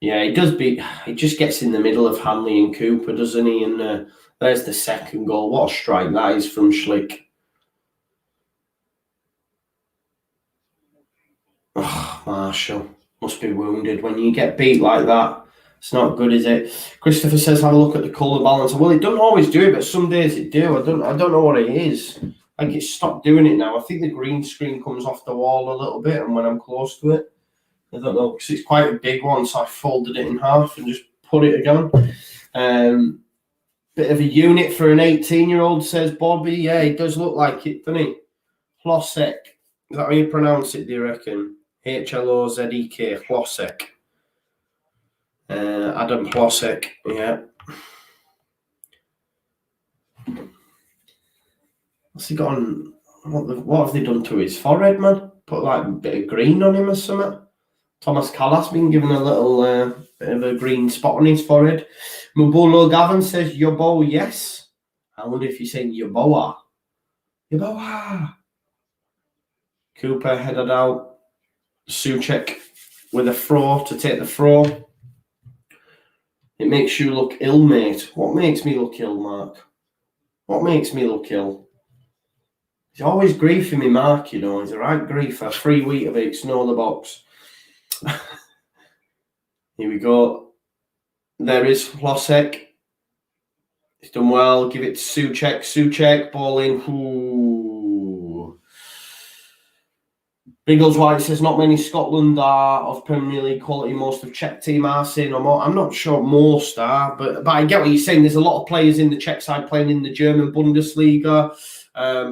Yeah, he just gets in the middle of Hanley and Cooper, doesn't he? And there's the second goal. What a strike that is from Schlick. Oh, Marshall must be wounded. When you get beat like that, it's not good, is it? Christopher says, have a look at the colour balance. Well, it doesn't always do it, but some days it do. I don't know what it is. Like, it's stopped doing it now. I think the green screen comes off the wall a little bit, and when I'm close to it, I don't know, because it's quite a big one, so I folded it in half and just put it again. Bit of a unit for an 18-year-old, says Bobby. Yeah, he does look like it, doesn't he? Hlosek. Is that how you pronounce it, do you reckon? Hlozek. Hlosek. Adam Hlosek, yeah. What's he got on? What have they done to his forehead, man? Put like a bit of green on him or something? Thomas Callas been given a little bit of a green spot on his forehead. Mubulo Gavin says, Yobo, yes. I wonder if you're saying Yoboa. Yoboa. Cooper headed out. Souček with a throw to take the throw. It makes you look ill, mate. What makes me look ill, Mark? What makes me look ill? He's always griefing me, Mark, you know. He's a right griefer. 3 weeks of it, snow the box. Here we go. There is Hlosek. He's done well. Give it to Souček. Souček, ball in. Ooh. Biggles White says not many Scotland are of Premier League quality. Most of Czech team are saying, I'm not sure most are, but I get what you're saying. There's a lot of players in the Czech side playing in the German Bundesliga,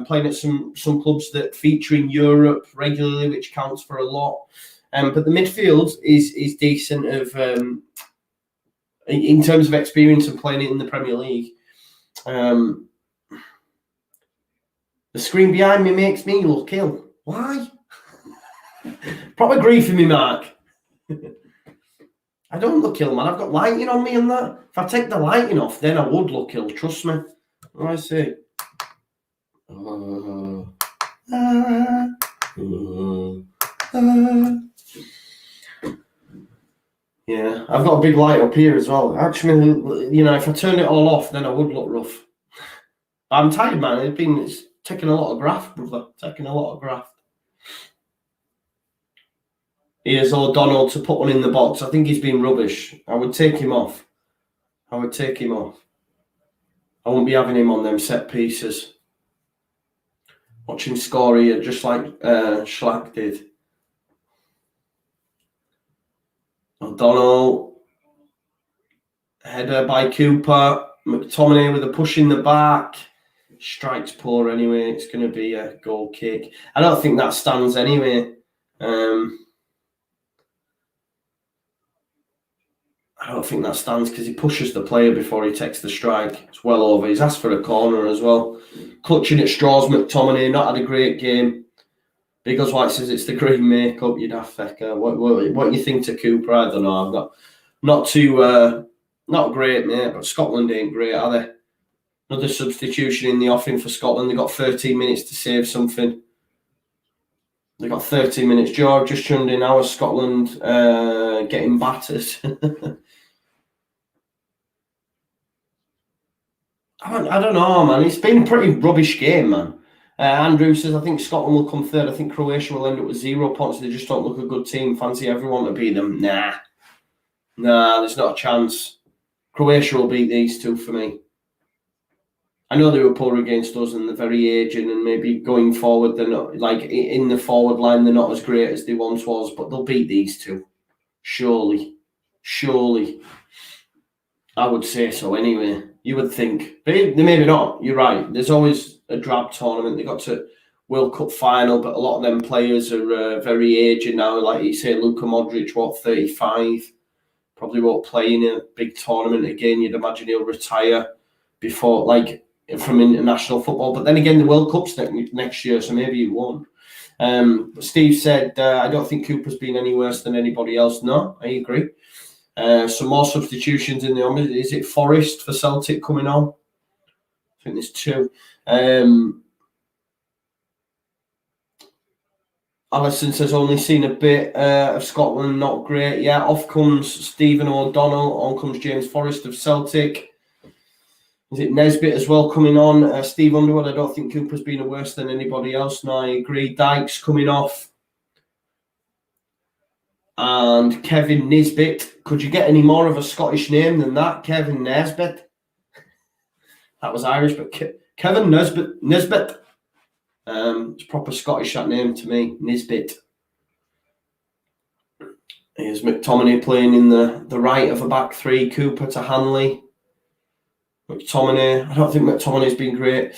playing at some clubs that feature in Europe regularly, which counts for a lot. But the midfield is decent in terms of experience and playing it in the Premier League. The screen behind me makes me look ill. Why? Proper grief in me, Mark. I don't look ill, man. I've got lighting on me and that. If I take the lighting off, then I would look ill. Trust me. What do I say? Yeah, I've got a big light up here as well. Actually, you know, if I turn it all off, then I would look rough. I'm tired, man. It's taking a lot of graft, brother. Taking a lot of graft. Here's O'Donnell to put one in the box. I think he's been rubbish. I would take him off. I won't be having him on them set pieces. Watch him score here, just like Schlack did. O'Donnell. Header by Cooper. McTominay with a push in the back. Strikes poor anyway. It's going to be a goal kick. I don't think that stands anyway. I don't think that stands because he pushes the player before he takes the strike. It's well over. He's asked for a corner as well. Clutching at straws, McTominay. Not had a great game. Big Oz White says it's the green makeup. You daft fecker. What you think to Cooper? I don't know. I've got not great, mate. But Scotland ain't great, are they? Another substitution in the offing for Scotland. They got 13 minutes to save something. They got 13 minutes. George just tuned in. How is Scotland getting battered? I don't know, man. It's been a pretty rubbish game, man. Andrew says, I think Scotland will come third. I think Croatia will end up with 0 points. They just don't look a good team. Fancy everyone to beat them. Nah, there's not a chance. Croatia will beat these two for me. I know they were poor against us and they're very aging, and maybe going forward, they're not, like in the forward line, they're not as great as they once was, but they'll beat these two. Surely. I would say so anyway. You would think. But maybe not. You're right. There's always a drab tournament. They got to World Cup final, but a lot of them players are very aging now. Like you say, Luka Modric, 35? Probably won't play in a big tournament again. You'd imagine he'll retire before, like, from international football. But then again, the World Cup's next year, so maybe he won't. Steve said, I don't think Cooper's been any worse than anybody else. No, I agree. Some more substitutions in the on. Is it Forrest for Celtic coming on? I think there's 2. Alison says, only seen a bit of Scotland, not great. Yeah, off comes Stephen O'Donnell, on comes James Forrest of Celtic. Is it Nesbitt as well coming on? Steve Underwood, I don't think Cooper's been worse than anybody else. No, I agree. Dykes coming off. And Kevin Nisbet. Could you get any more of a Scottish name than that? Kevin Nesbitt. That was Irish, but Kevin Nisbet. It's proper Scottish, that name to me. Nisbet. Here's McTominay playing in the right of a back three. Cooper to Hanley. McTominay. I don't think McTominay's been great.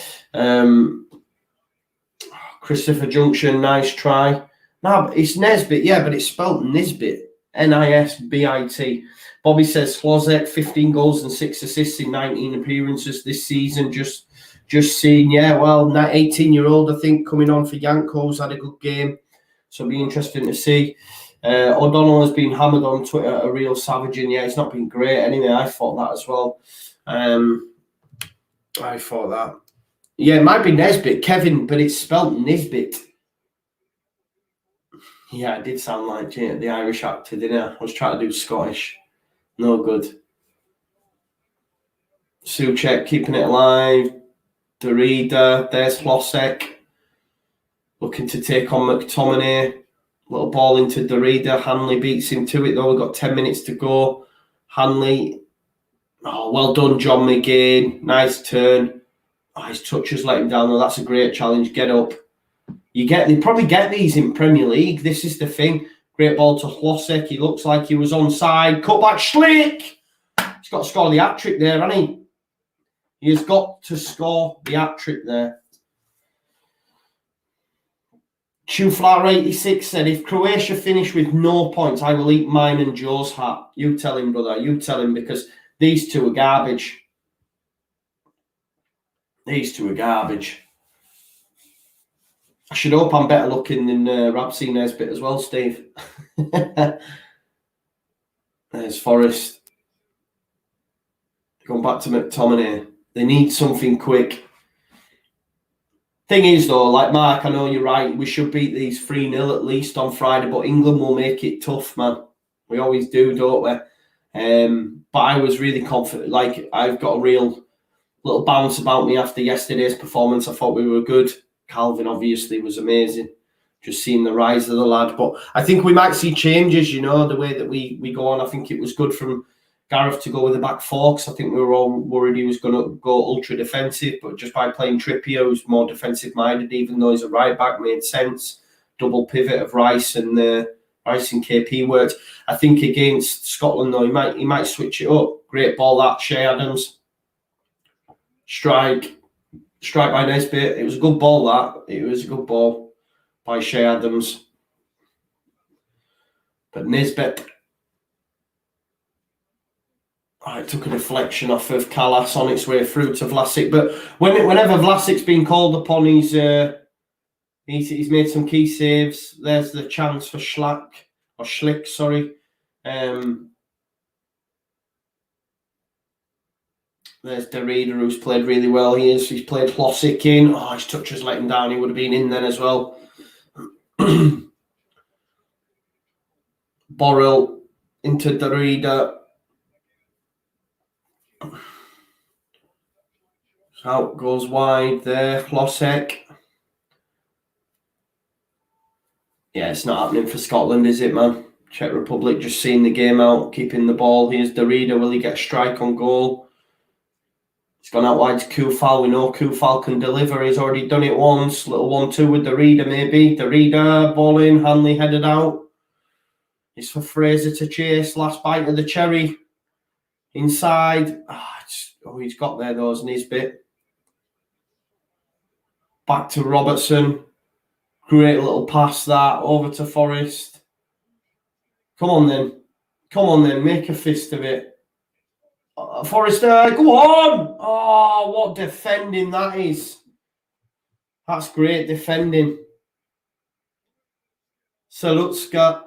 Christopher Junction, nice try. No, it's Nesbit, yeah, but it's spelt Nisbet. Nisbit. Bobby says Slozek, 15 goals and 6 assists in 19 appearances this season. Just seen, yeah, well, 18-year-old, I think, coming on for Yanko's, had a good game. So it'll be interesting to see. O'Donnell has been hammered on Twitter, a real savage, and yeah, it's not been great. Anyway, I thought that as well. I thought that. Yeah, it might be Nesbit, Kevin, but it's spelt Nisbet. Yeah, it did sound like the Irish actor, didn't I? I was trying to do Scottish. No good. Souček keeping it alive. Derrida, there's Hlosek. Looking to take on McTominay. Little ball into Derrida. Hanley beats him to it, though. We've got 10 minutes to go. Hanley. Oh, well done, John McGain. Nice turn. Oh, his touch has let him down, though. That's a great challenge. Get up. They probably get these in Premier League. This is the thing. Great ball to Hlosek. He looks like he was onside. Cut back, Schlick. He's got to score the hat-trick there, hasn't he? He has got to score the hat-trick there. Chuflar86 said, if Croatia finish with no points, I will eat mine and Joe's hat. You tell him, brother. You tell him, because these two are garbage. These two are garbage. I should hope I'm better looking than Rapsy Nesbitt as well, Steve. There's Forrest. Going back to McTominay. They need something quick. Thing is, though, like Mark, I know you're right. We should beat these 3-0 at least on Friday, but England will make it tough, man. We always do, don't we? But I was really confident. Like, I've got a real little bounce about me after yesterday's performance. I thought we were good. Calvin obviously was amazing. Just seeing the rise of the lad. But I think we might see changes, the way that we go on. I think it was good from Gareth to go with the back four, because I think we were all worried he was going to go ultra defensive, but just by playing Trippier, who's more defensive minded, even though he's a right back, made sense. Double pivot of Rice and KP worked. I think against Scotland though, he might switch it up. Great ball that, Shea Adams. Strike by Nesbitt. It was a good ball that. It was a good ball by Shea Adams. But Nesbitt took a deflection off of Callas on its way through to Vlasic. But whenever Vlasic's been called upon, he's made some key saves. There's the chance for Schlick, sorry. There's Derrida, who's played really well. He's played Hlosic in. His touch has let him down. He would have been in then as well. Borrell into Derrida. Out goes wide there. Hlosic. Yeah, it's not happening for Scotland, is it, man? Czech Republic just seeing the game out, keeping the ball. Here's Derrida. Will he get a strike on goal? He's gone out wide to Kufal. We know Kufal can deliver. He's already done it once. Little 1-2 with Derrida, maybe. Derrida, ball in. Hanley headed out. It's for Fraser to chase. Last bite of the cherry. Inside. He's got there, though, isn't his bit. Back to Robertson. Great little pass that. Over to Forrest. Come on, then. Make a fist of it. Forrester, go on! Oh, what defending that is. That's great defending. Salutska,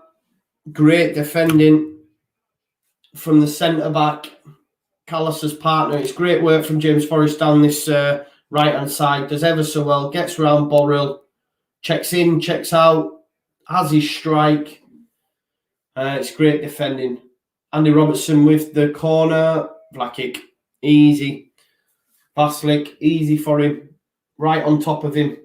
great defending from the centre-back, Callas's partner. It's great work from James Forrest down this right-hand side. Does ever so well. Gets round Borrell. Checks in, checks out. Has his strike. It's great defending. Andy Robertson with the corner. Vlasic, easy. Vaslik, easy for him. Right on top of him.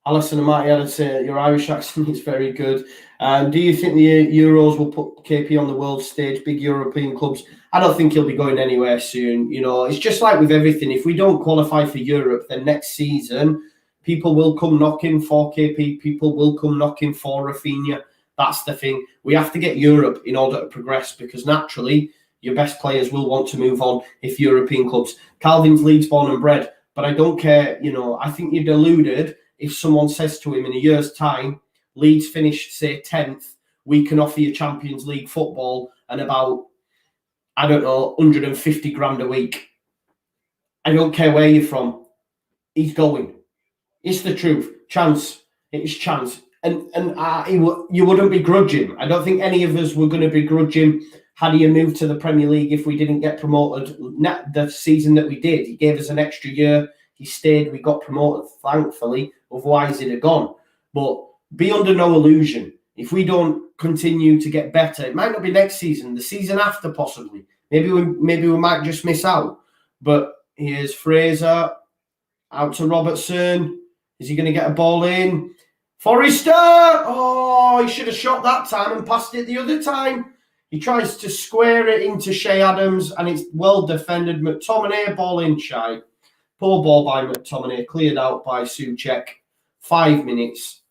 Alison and Marty Adams say your Irish accent is very good. Do you think the Euros will put KP on the world stage, big European clubs? I don't think he'll be going anywhere soon. You know, it's just like with everything. If we don't qualify for Europe, then next season, people will come knocking for KP. People will come knocking for Rafinha. That's the thing. We have to get Europe in order to progress, because naturally, your best players will want to move on if European clubs. Calvin's Leeds born and bred, but I don't care. You know, I think you're deluded if someone says to him in a year's time, Leeds finished, say, 10th, we can offer you Champions League football and about, I don't know, 150 grand a week. I don't care where you're from. He's going. It's the truth. Chance. It's chance. And you wouldn't begrudge him. I don't think any of us were going to begrudge him had he moved to the Premier League if we didn't get promoted. The season that we did, he gave us an extra year. He stayed. We got promoted, thankfully. Otherwise, he'd have gone. But be under no illusion. If we don't continue to get better, it might not be next season, the season after possibly. Maybe we might just miss out. But here's Fraser. Out to Robertson. Is he going to get a ball in? Forrester! Oh, he should have shot that time and passed it the other time. He tries to square it into Shea Adams, and it's well defended. McTominay, ball in shy. Poor ball by McTominay, cleared out by Souček. 5 minutes.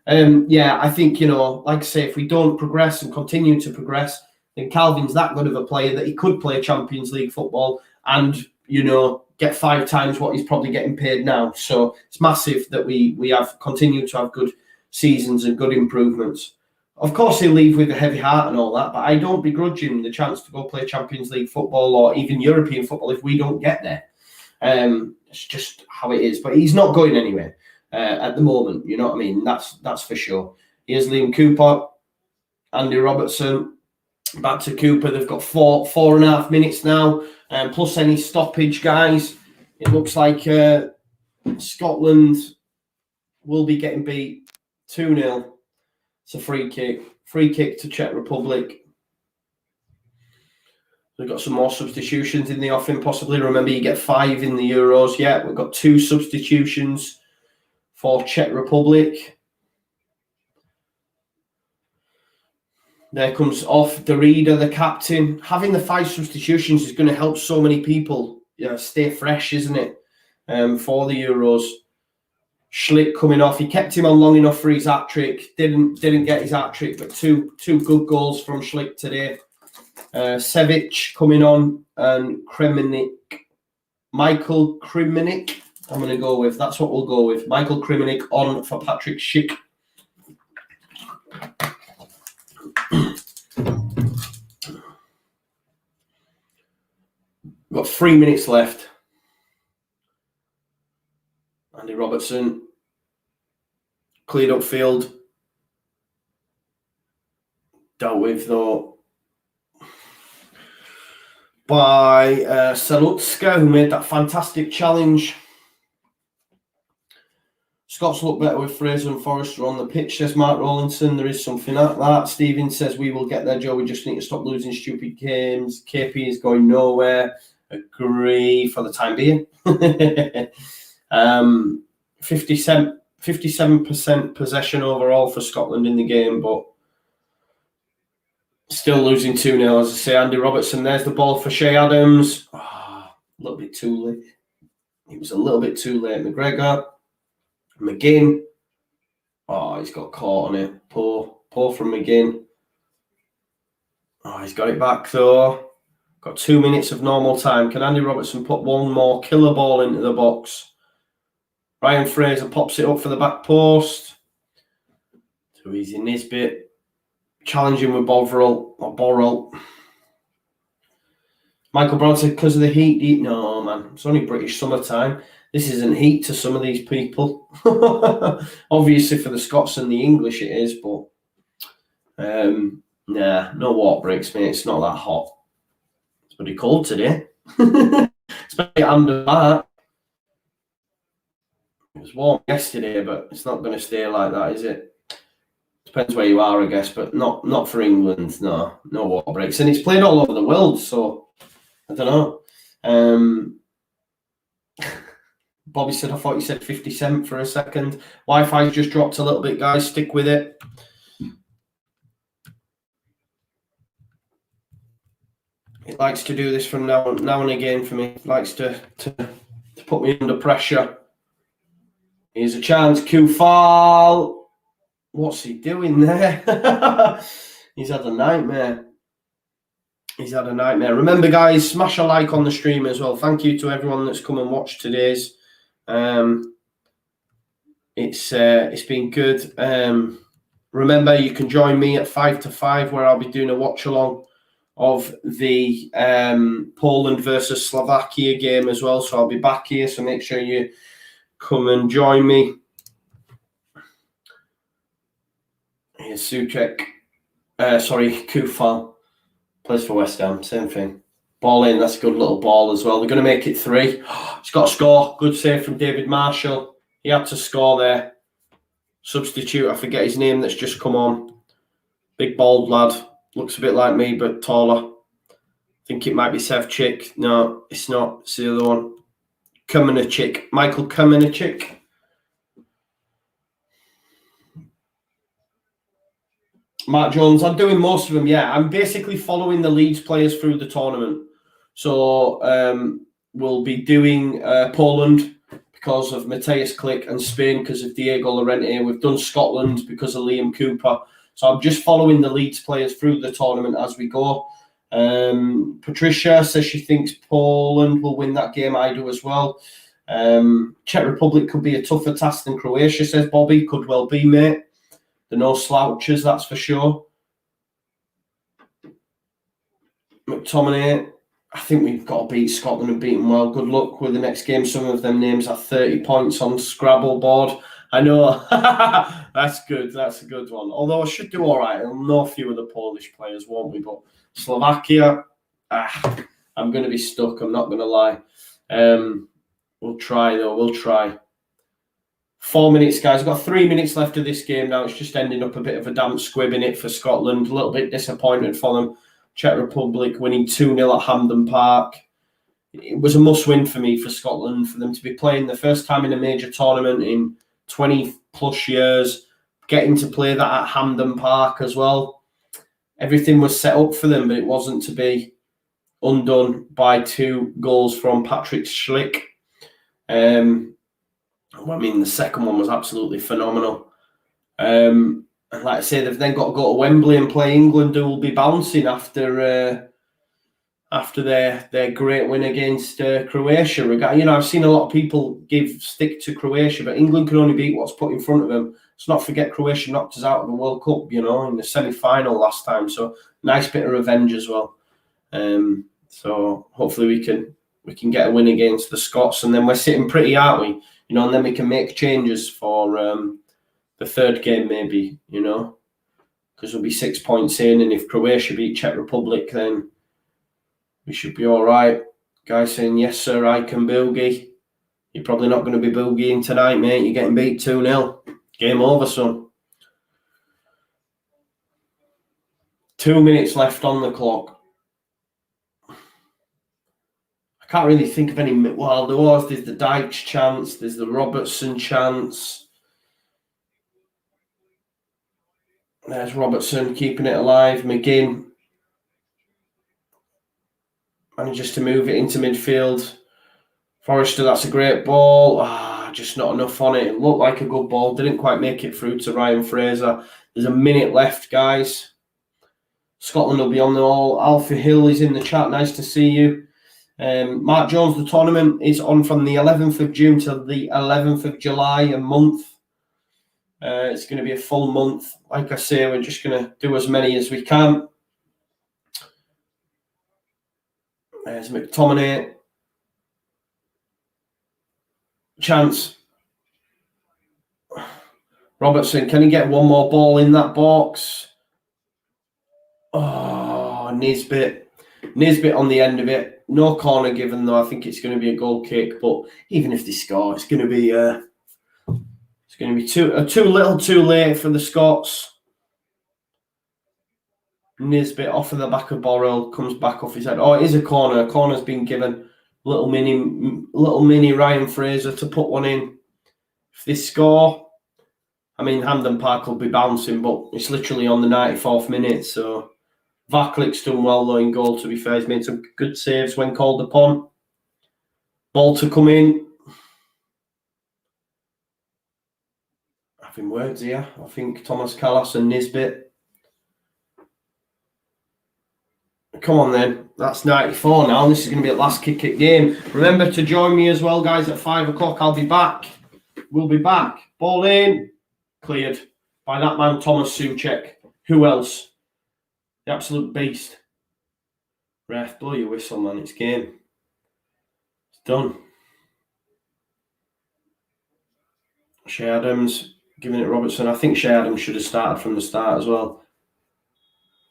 I think, like I say, if we don't progress and continue to progress, then Calvin's that good of a player that he could play Champions League football and, get 5 times what he's probably getting paid now. So it's massive that we have continued to have good seasons and good improvements. Of course, he'll leave with a heavy heart and all that, but I don't begrudge him the chance to go play Champions League football or even European football if we don't get there. It's just how it is. But he's not going anywhere at the moment. You know what I mean? That's for sure. Here's Liam Cooper, Andy Robertson. Back to Cooper. They've got 4.5 minutes now, plus any stoppage, guys. It looks like Scotland will be getting beat 2-0. It's a free kick. Free kick to Czech Republic. We've got some more substitutions in the offing, possibly. Remember, you get 5 in the Euros. Yeah, we've got 2 substitutions for Czech Republic. There comes off the reader, the captain. Having the 5 substitutions is going to help so many people, stay fresh, isn't it? For the Euros. Schlick coming off. He kept him on long enough for his hat-trick. Didn't get his hat-trick, but two good goals from Schlick today. Sevic coming on, and Michael Kriminik. I'm going to go with. That's what we'll go with. Michael Kriminik on for Patrick Schick. We've got 3 minutes left. Andy Robertson cleared up field. Dealt with though by Salutska, who made that fantastic challenge. Scots look better with Fraser and Forrester on the pitch, says Mark Rowlandson. There is something like that. Stephen says, we will get there, Joe. We just need to stop losing stupid games. KP is going nowhere. Agree for the time being. 57% possession overall for Scotland in the game, but still losing 2-0, as I say. Andy Robertson, there's the ball for Shea Adams. A little bit too late. It was a little bit too late. McGregor. McGinn. He's got caught on it. Poor from McGinn. He's got it back though. Got 2 minutes of normal time. Can Andy Robertson put one more killer ball into the box? Ryan Fraser pops it up for the back post. Too easy, Nisbet. Challenging with Borrell. Michael Brown said, because of the heat. No, man. It's only British summertime. This isn't heat to some of these people. Obviously, for the Scots and the English, it is, but no water breaks, mate. It's not that hot. It's pretty cold today. Especially under that. It was warm yesterday, but it's not going to stay like that, is it? Depends where you are, I guess, but not for England. No water breaks. And it's played all over the world, so I don't know. Bobby said, I thought you said 57 for a second. Wi-Fi's just dropped a little bit, guys. Stick with it. It likes to do this from now and again for me. It likes to put me under pressure. Here's a chance. Kufal. What's he doing there? He's had a nightmare. Remember, guys, smash a like on the stream as well. Thank you to everyone that's come and watched today's. It's been good. Remember, you can join me at 5 to 5, where I'll be doing a watch along of the Poland versus Slovakia game as well. So I'll be back here. So make sure you come and join me. Here's Suchek. Kufal. Plays for West Ham. Same thing. Ball in. That's a good little ball as well. They're going to make it 3. He's got to score. Good save from David Marshall. He had to score there. Substitute. I forget his name that's just come on. Big bald lad. Looks a bit like me, but taller. I think it might be Sevchik. No, it's not. It's the other one. Kamenicik. Michael Kamenicik. Mark Jones. I'm doing most of them, yeah. I'm basically following the Leeds players through the tournament. So we'll be doing Poland because of Mateus Klick, and Spain because of Diego Llorente. We've done Scotland because of Liam Cooper. So I'm just following the Leeds players through the tournament as we go. Patricia says she thinks Poland will win that game. I do as well. Czech Republic could be a tougher task than Croatia, says Bobby. Could well be, mate. They're no slouches, that's for sure. McTominay, I think we've got to beat Scotland and beat them well. Good luck with the next game. Some of them names are 30 points on Scrabble board. I know. That's good. That's a good one. Although I should do all right. I'll know a few of the Polish players, won't we? But Slovakia, I'm going to be stuck. I'm not going to lie. We'll try, though. We'll try. 4 minutes, guys. I've got 3 minutes left of this game now. It's just ending up a bit of a damp squib in it for Scotland. A little bit disappointed for them. Czech Republic winning 2-0 at Hampden Park. It was a must-win for me for Scotland, for them to be playing the first time in a major tournament in 20-plus years, getting to play that at Hampden Park as well. everything was set up for them, but it wasn't to be undone by 2 goals from Patrick Schlick. I mean, the second one was absolutely phenomenal. And like I say, they've then got to go to Wembley and play England, who will be bouncing after their great win against Croatia. You know, I've seen a lot of people stick to Croatia, but England can only beat what's put in front of them. Let's not forget Croatia knocked us out of the World Cup, you know, in the semi-final last time. So nice bit of revenge as well. So hopefully we can get a win against the Scots, and then we're sitting pretty, aren't we? You know, and then we can make changes for the third game, maybe, you know, because we'll be 6 points in, and if Croatia beat Czech Republic, then we should be all right. Guy saying, yes, sir, I can boogie. You're probably not going to be boogieing tonight, mate. You're getting beat 2-0. Game over, son. 2 minutes left on the clock. I can't really think of any. Well, there's the Dyche chance. There's the Robertson chance. There's Robertson keeping it alive. McGinn manages to move it into midfield. Forrester, that's a great ball. Just not enough on it. It looked like a good ball. Didn't quite make it through to Ryan Fraser. There's a minute left, guys. Scotland will be on the all. Alfie Hill is in the chat. Nice to see you. Mark Jones, the tournament is on from the 11th of June to the 11th of July, a month. It's going to be a full month. Like I say, we're just going to do as many as we can. There's McTominay. Chance. Robertson, can he get one more ball in that box? Oh, Nisbet. Nisbet on the end of it. No corner given, though. I think it's going to be a goal kick. But even if they score, it's going to be too little, too late for the Scots. Nisbet off of the back of Borrell, comes back off his head. Oh, it is a corner. A corner's been given. Little mini Ryan Fraser to put one in. If they score, I mean, Hampden Park will be bouncing, but it's literally on the 94th minute. So Vaklik's done well, though, in goal, to be fair. He's made some good saves when called upon. Ball to come in. Having words here. I think Thomas Callas and Nisbet. Come on, then. That's 94 now. This is going to be a last kick at game. Remember to join me as well, guys, at 5 o'clock. I'll be back. We'll be back. Ball in. Cleared by that man, Thomas Souček. Who else? The absolute beast. Ref, blow your whistle, man. It's game. It's done. Shea Adams giving it Robertson. I think Shea Adams should have started from the start as well.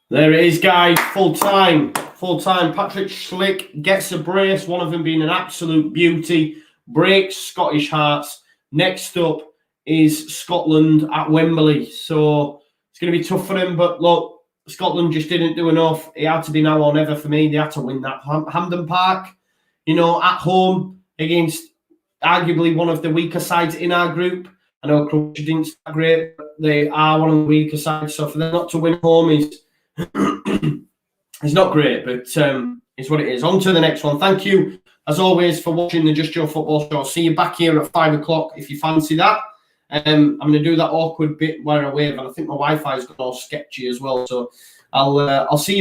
There it is, guys. Full time. Patrick Schlick gets a brace. One of them being an absolute beauty. Breaks Scottish hearts. Next up is Scotland at Wembley. So it's going to be tough for him. But look, Scotland just didn't do enough. It had to be now or never for me. They had to win that. Hampden Park, you know, at home against arguably one of the weaker sides in our group. I know Croatia didn't start great, but they are one of the weaker sides. So for them not to win home is it's not great, but it's what it is. On to the next one. Thank you, as always, for watching the Just Joe Football Show. See you back here at 5 o'clock if you fancy that. I'm going to do that awkward bit where I wave, and I think my Wi-Fi has gone all sketchy as well. So I'll see you.